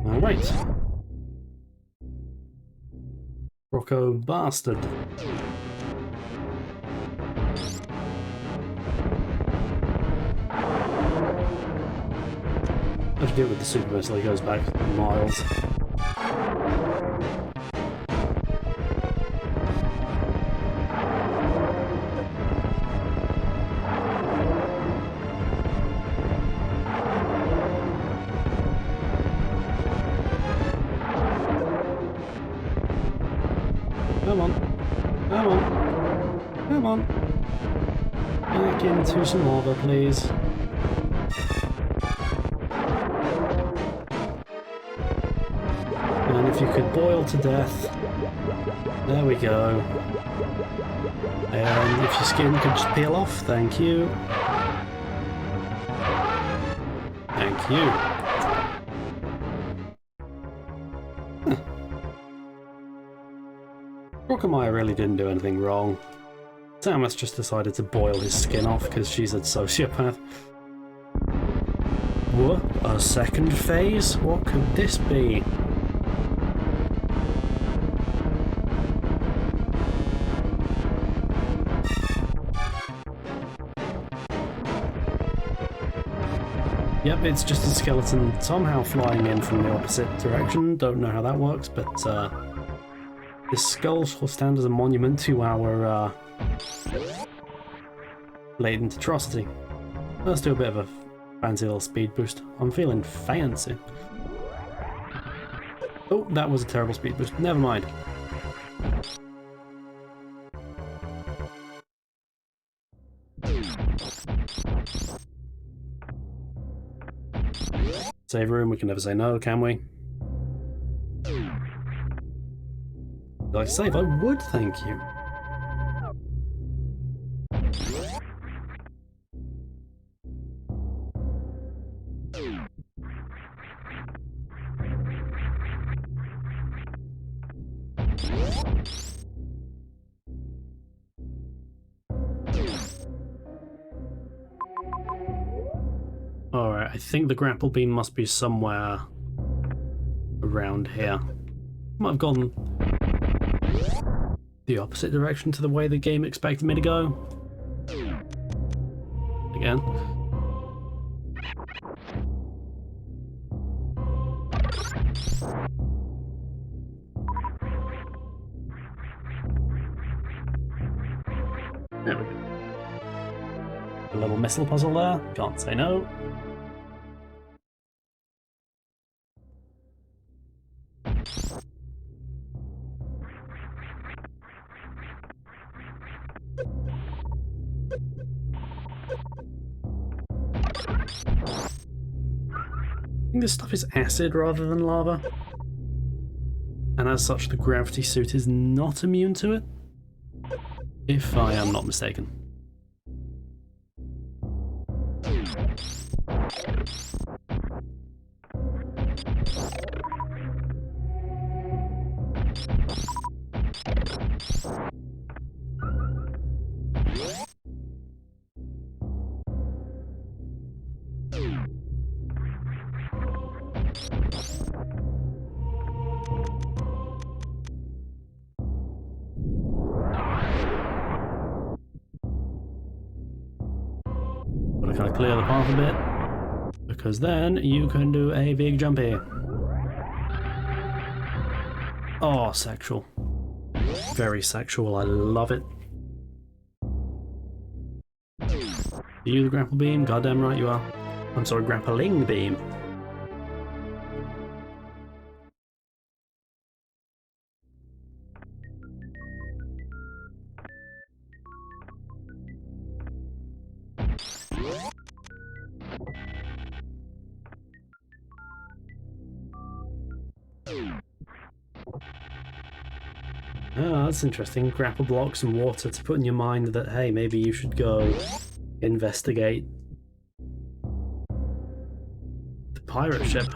S2: Alright. Rocco bastard. I have to do it with the super missile, he goes back miles. Come on. Come on. Come on. Back into some lava, please. And if you could boil to death. There we go. And if your skin could just peel off, thank you. Thank you. Rockemire really didn't do anything wrong. Samus just decided to boil his skin off because she's a sociopath. What? A second phase? What could this be? Yep, it's just a skeleton somehow flying in from the opposite direction. Don't know how that works, but this skull will stand as a monument to our latent atrocity. Let's do a bit of a fancy little speed boost. I'm feeling fancy. Oh, that was a terrible speed boost. Never mind. Save room, we can never say no, can we? Would you like to save? I would, thank you. Alright, I think the grapple beam must be somewhere around here. Might have gone the opposite direction to the way the game expected me to go. Again. There we go. A little missile puzzle there, can't say no. I think this stuff is acid rather than lava, and as such the gravity suit is not immune to it, if I am not mistaken. Gotta kind of clear the path a bit, because then you can do a big jump here. Oh, sexual. Very sexual, I love it. Are you the grapple beam? Goddamn right you are. I'm sorry, grappling beam. Oh, that's interesting. Grapple blocks and water to put in your mind that, hey, maybe you should go investigate the pirate ship.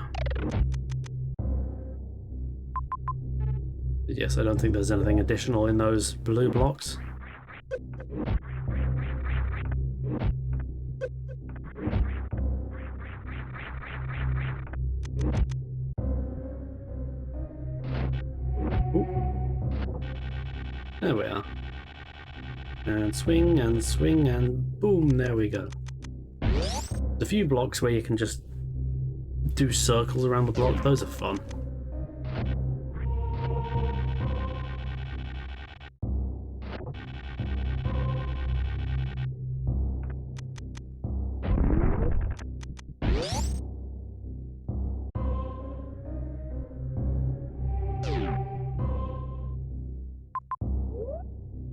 S2: Yes, I don't think there's anything additional in those blue blocks. Ooh. There we are. And swing and boom, there we go. There's a few blocks where you can just do circles around the block. Those are fun.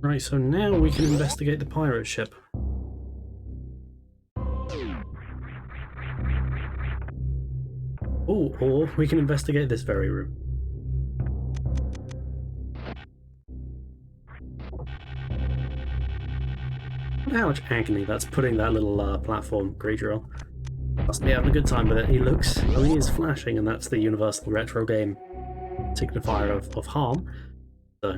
S2: Right, so now we can investigate the pirate ship. Oh, or we can investigate this very room. How much agony that's putting that little platform creature on. Must be having a good time with it. He looks, I mean, he's flashing, and that's the Universal Retro Game signifier of harm. So.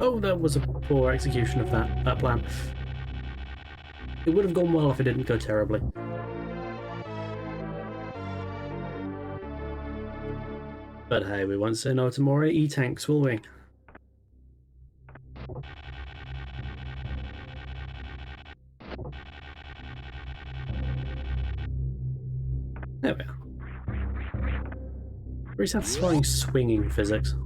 S2: Oh, that was a poor execution of that plan. It would have gone well if it didn't go terribly. But hey, we won't say no to more E-tanks, will we? There we are. Very satisfying swinging physics.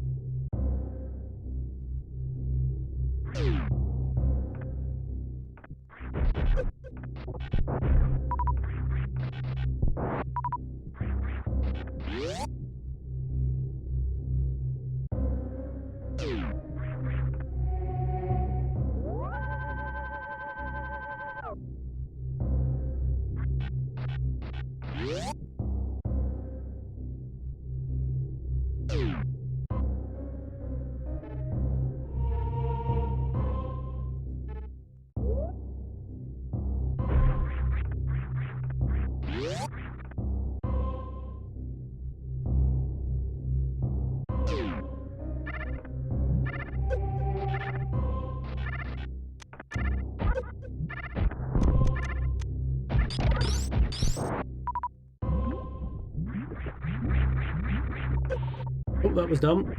S2: Oh, that was dumb.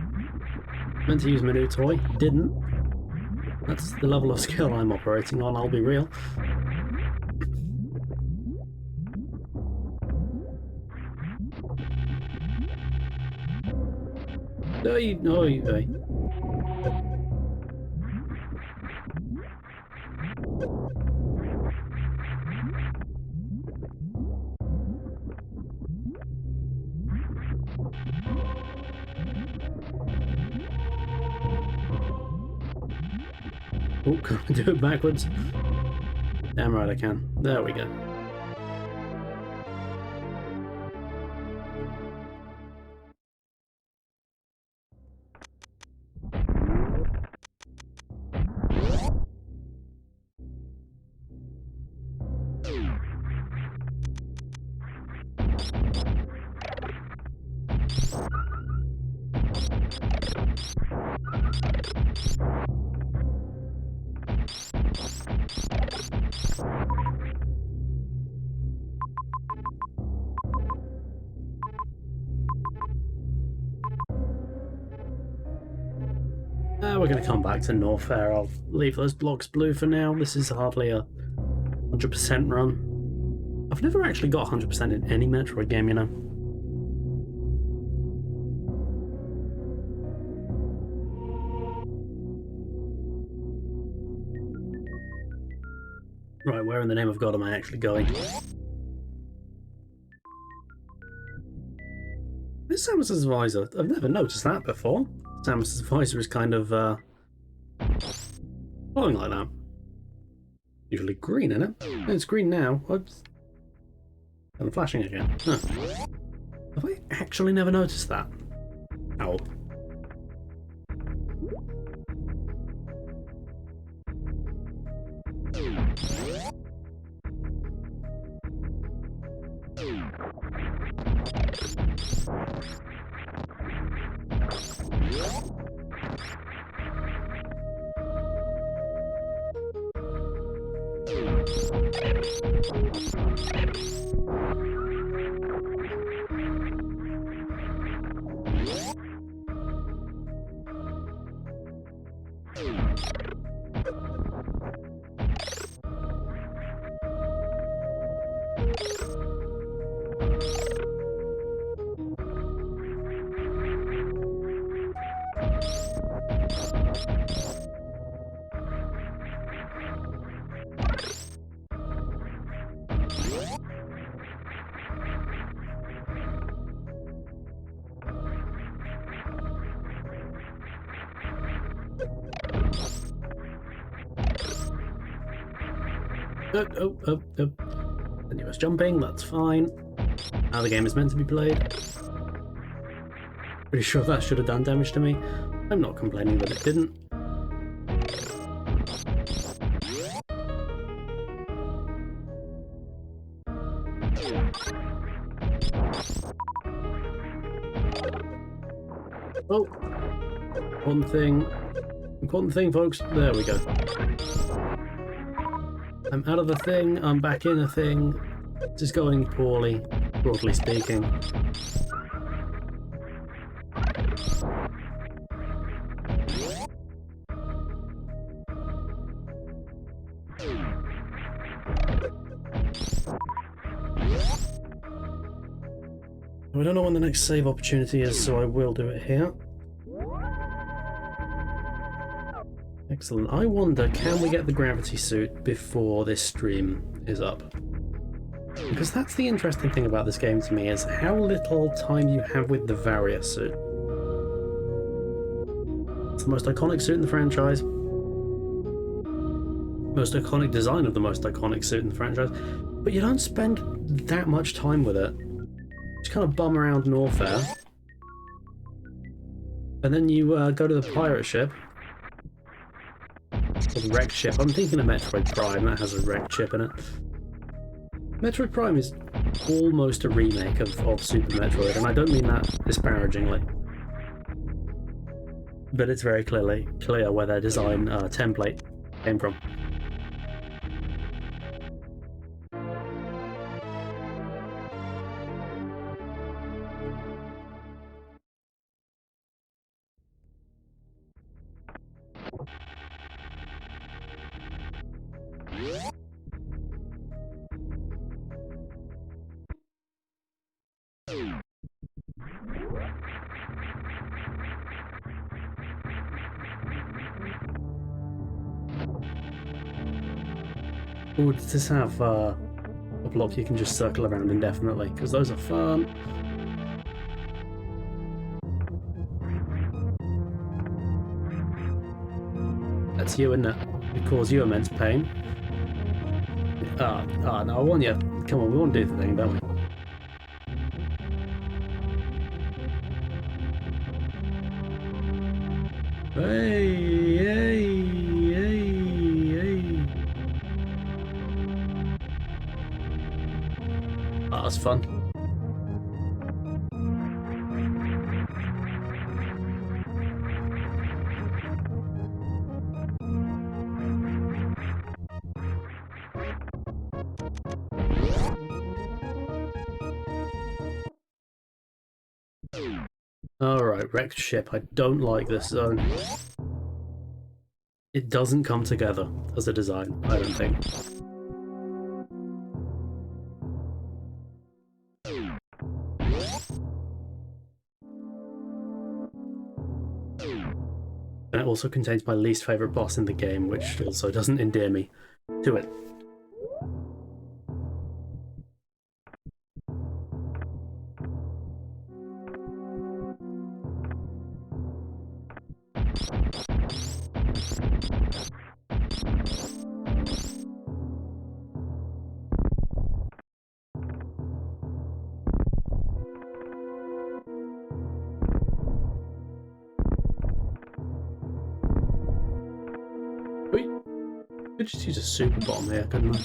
S2: Meant to use my new toy, didn't. That's the level of skill I'm operating on, I'll be real. No. Oh, can I do it backwards? Damn right I can. There we go. we're going to come back to Norfair. I'll leave those blocks blue for now. This is hardly a 100% run. I've never actually got 100% in any Metroid game, you know. Right, where in the name of God am I actually going? This Samus's visor, I've never noticed that before. Samus's visor is kind of glowing like that. Usually green, isn't it? No, it's green now. Oops. And flashing again. Huh. Have I actually never noticed that? Ow. Oh. Continuous jumping, that's fine. How the game is meant to be played. Pretty sure that should have done damage to me. I'm not complaining that it didn't. Oh! Important thing, folks. There we go. I'm out of the thing, I'm back in a thing. This is going poorly, broadly speaking. I don't know when the next save opportunity is, so I will do it here. Excellent. I wonder, can we get the gravity suit before this stream is up? Because that's the interesting thing about this game to me, is how little time you have with the Varia suit. It's the most iconic suit in the franchise. Most iconic design of the most iconic suit in the franchise. But you don't spend that much time with it. You just kind of bum around Norfair. And then you go to the pirate ship. Or the wrecked ship. I'm thinking of Metroid Prime, that has a wrecked ship in it. Metroid Prime is almost a remake of Super Metroid, and I don't mean that disparagingly. But it's very clear where their design template came from. Or does this have a block you can just circle around indefinitely? Because those are fun. That's you, isn't it? It causes you immense pain. No, I want you. Come on, we want to do the thing, don't we? Hey! Oh, that's fun. Alright, wrecked ship. I don't like this zone. It doesn't come together as a design, I don't think. And it also contains my least favourite boss in the game, which also doesn't endear me to it. I could just use a super bomb here, couldn't I?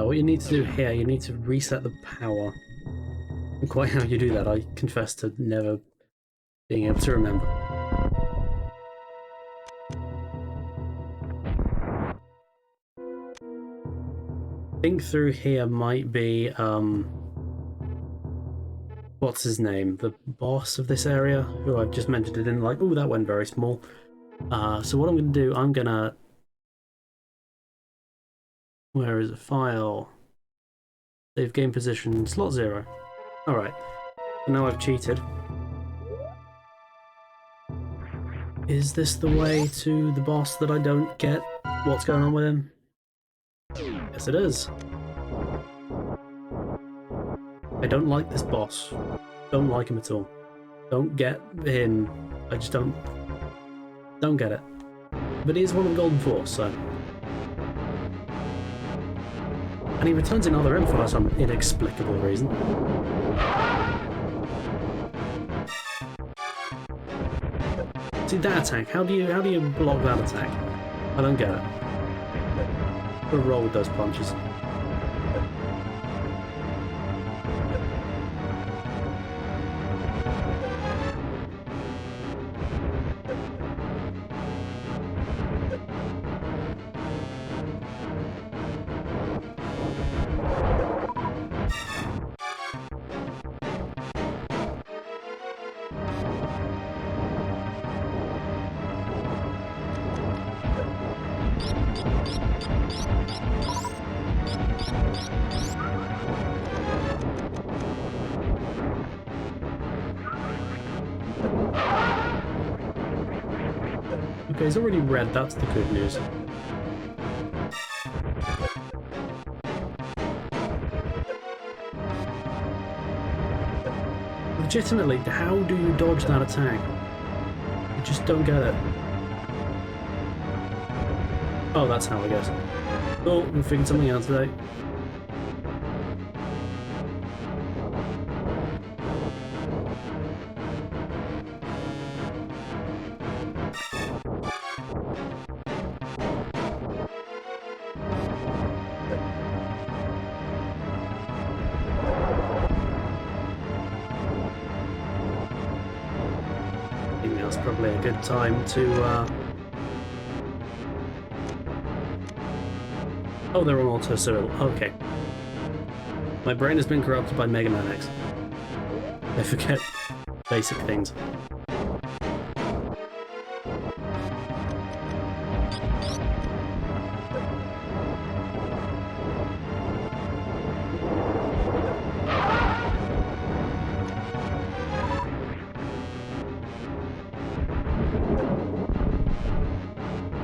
S2: What you need to do here, you need to reset the power. And quite how you do that, I confess to never being able to remember. I think through here might be, what's his name? The boss of this area, who I've just mentioned it in, like, oh, that went very small. So what I'm going to do, I'm going to... Where is it? File. Save game position, slot 0. Alright. So now I've cheated. Is this the way to the boss that I don't get what's going on with him? Yes, it is. I don't like this boss. Don't like him at all. Don't get him. I just don't get it. But he is one of the Golden Force, so... And he returns in other M for some inexplicable reason. See that attack? How do you block that attack? I don't get it. Gotta roll with those punches. Okay, he's already red, that's the good news. Legitimately, how do you dodge that attack? I just don't get it. Oh, that's how, I guess. Oh, we figured something out today. I think that's probably a good time to Oh, they're on auto serial. Okay. My brain has been corrupted by Mega Man X. I forget basic things.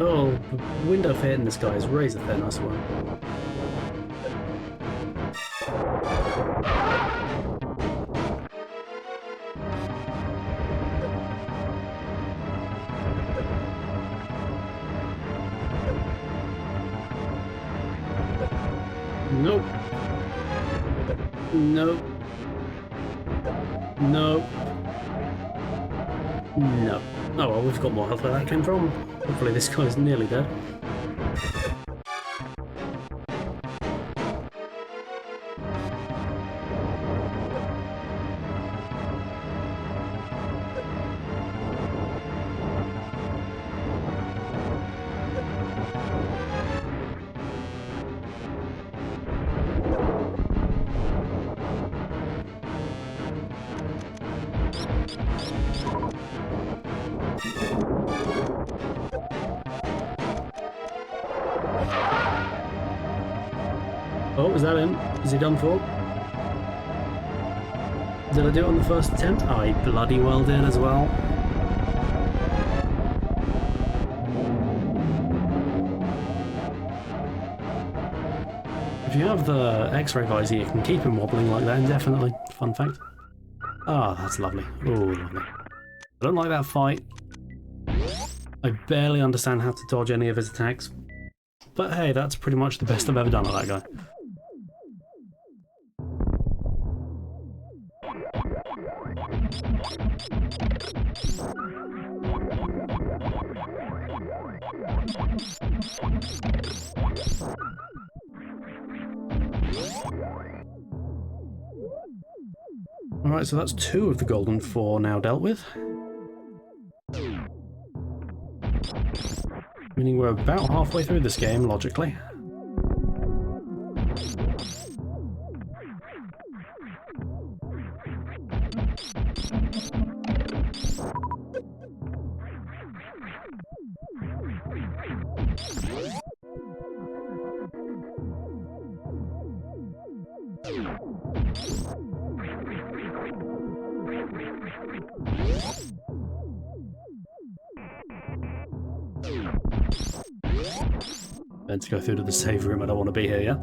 S2: Oh, the window for hitting this guy is razor thin, I swear. Nope. Nope. Nope. No. Oh well, we've got more health where that came from. Hopefully this guy's nearly dead. Oh, is that him? Is he done for? Did I do it on the first attempt? I bloody well did as well. If you have the X-ray visor, you can keep him wobbling like that indefinitely. Fun fact. Ah, that's lovely. Oh, lovely. I don't like that fight. I barely understand how to dodge any of his attacks. But hey, that's pretty much the best I've ever done at that guy. Alright, so that's 2 of the golden 4 now dealt with. Meaning we're about halfway through this game, logically. Let's go through to the save room. I don't want to be here, yeah?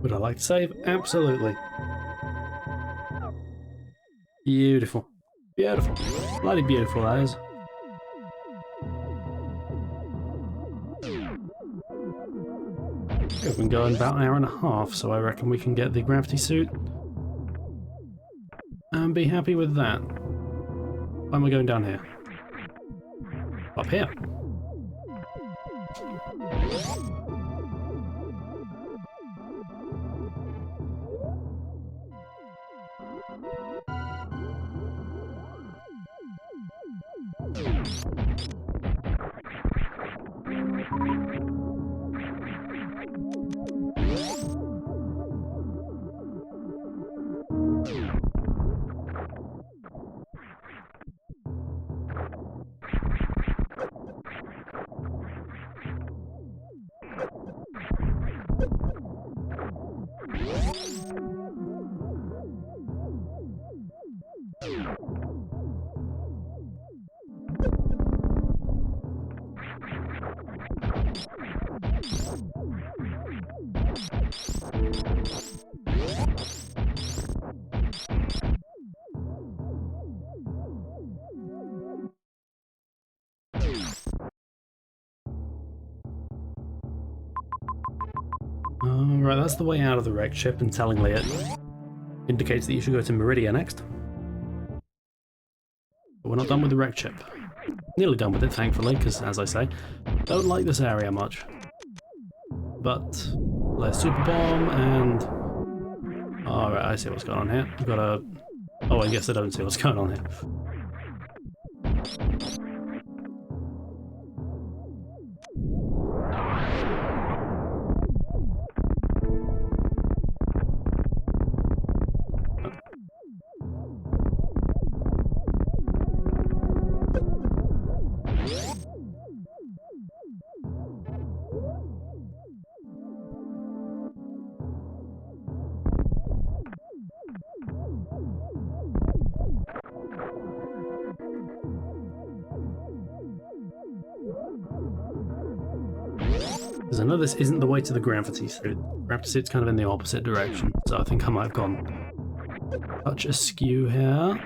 S2: Would I like to save? Absolutely. Beautiful. Beautiful. Bloody beautiful, that is. We've been going about an hour and a half, so I reckon we can get the gravity suit and be happy with that. Why am I going down here? Up here. Right, that's the way out of the wrecked ship, and tellingly it indicates that you should go to Meridia next. But we're not done with the wrecked ship. Nearly done with it, thankfully, because, as I say, don't like this area much. But let's super bomb and... Alright, I see what's going on here. We've got a... Oh, I guess I don't see what's going on here. Because I know this isn't the way to the gravity suit. Gravity suit's kind of in the opposite direction, so I think I might have gone touch askew here.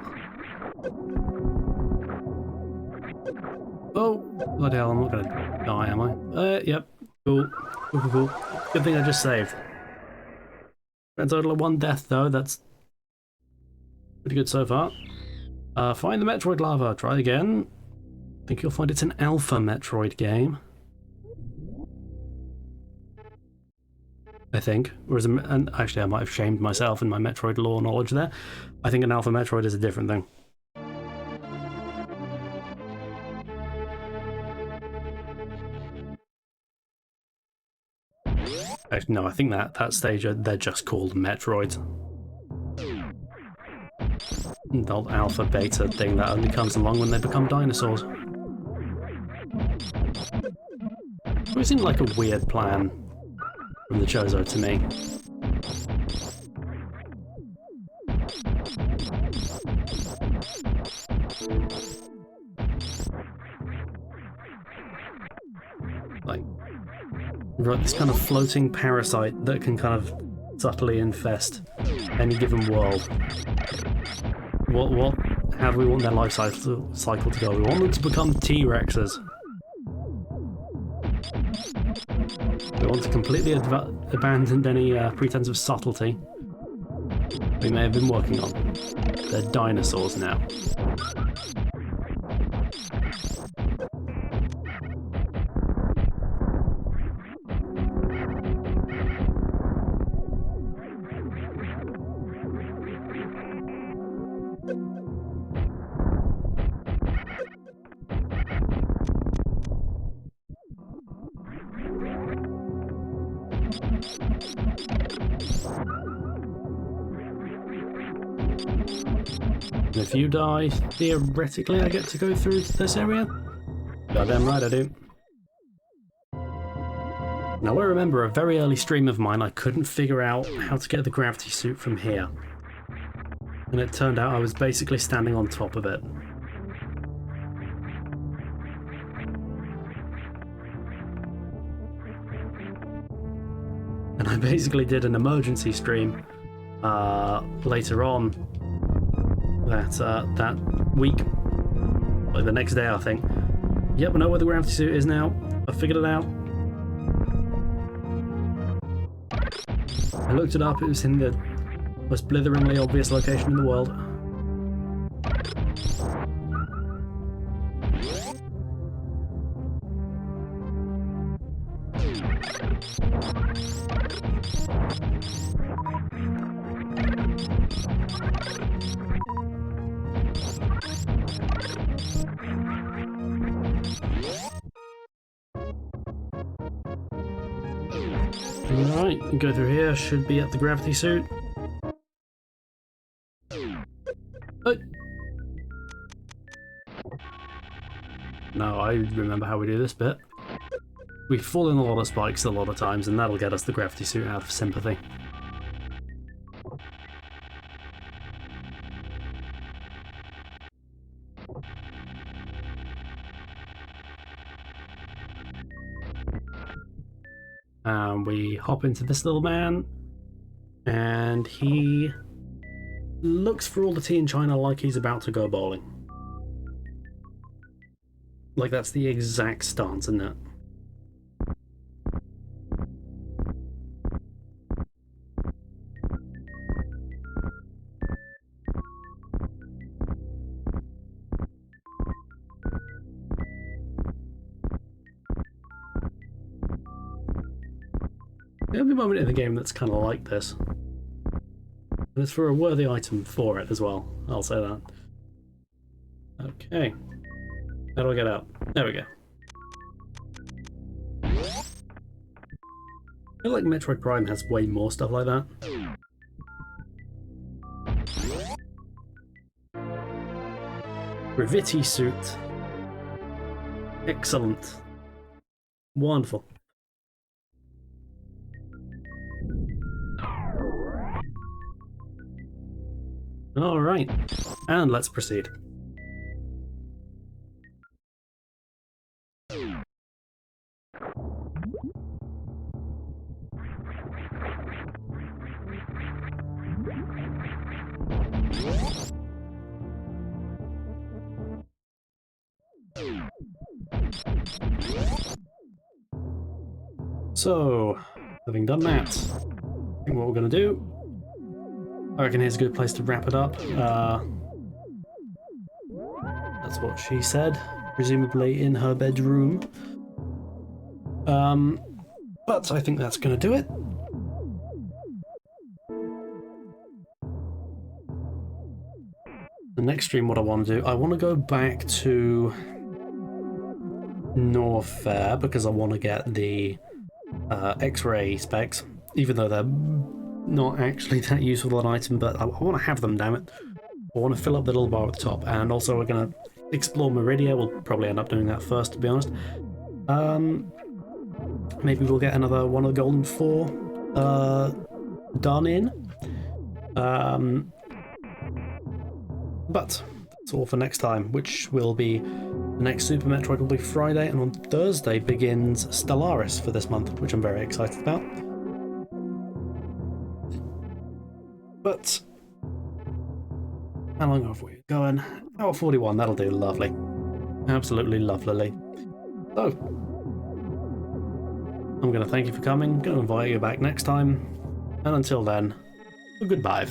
S2: Oh, bloody hell, I'm not going to die, am I? Yep. Cool. Cool. Good thing I just saved. Grand total of 1 death, though. That's pretty good so far. Find the Metroid lava. Try again. I think you'll find it's an alpha Metroid game. I think. Whereas, and actually, I might have shamed myself in my Metroid lore knowledge there. I think an alpha Metroid is a different thing. Actually, no, I think that stage they're just called Metroids. The old alpha beta thing that only comes along when they become dinosaurs. It seemed like a weird plan from the Chozo to me. Like, this kind of floating parasite that can kind of subtly infest any given world. How do we want their life cycle to go? We want them to become T-Rexes. We want to completely abandon any pretense of subtlety we may have been working on. They're dinosaurs now. If you die, theoretically I get to go through this area? Goddamn right I do. Now I remember a very early stream of mine I couldn't figure out how to get the gravity suit from here. And it turned out I was basically standing on top of it. And I basically did an emergency stream later on that week, like the next day I think. Yep, I know where the gravity suit is now. I figured it out. I looked it up, it was in the most blitheringly obvious location in the world. Alright, go through here, should be at the gravity suit. Oh. No, I remember how we do this bit. We fall in a lot of spikes a lot of times, and that'll get us the gravity suit out of sympathy. We hop into this little man, and he looks for all the tea in China like he's about to go bowling. Like that's the exact stance, isn't it? The only moment in the game that's kind of like this. And it's for a worthy item for it as well, I'll say that. Okay. How do I get out? There we go. I feel like Metroid Prime has way more stuff like that. Gravity suit. Excellent. Wonderful. Alright, and let's proceed. So, having done that, I think what we're going to do, I reckon here's a good place to wrap it up. That's what she said, presumably in her bedroom. But I think that's going to do it. The next stream, what I want to do, I want to go back to Norfair because I want to get the X-ray specs, even though they're not actually that useful an item, but I want to have them, damn it. I want to fill up the little bar at the top, and also we're going to explore Meridia. We'll probably end up doing that first, to be honest. Maybe we'll get another one of the Golden Four done in. But that's all for next time, which will be the next Super Metroid will be Friday, and on Thursday begins Stellaris for this month, which I'm very excited about. But how long have we going? Hour 41, that'll do. Lovely. Absolutely lovely. So, I'm going to thank you for coming, going to invite you back next time, and until then, goodbye.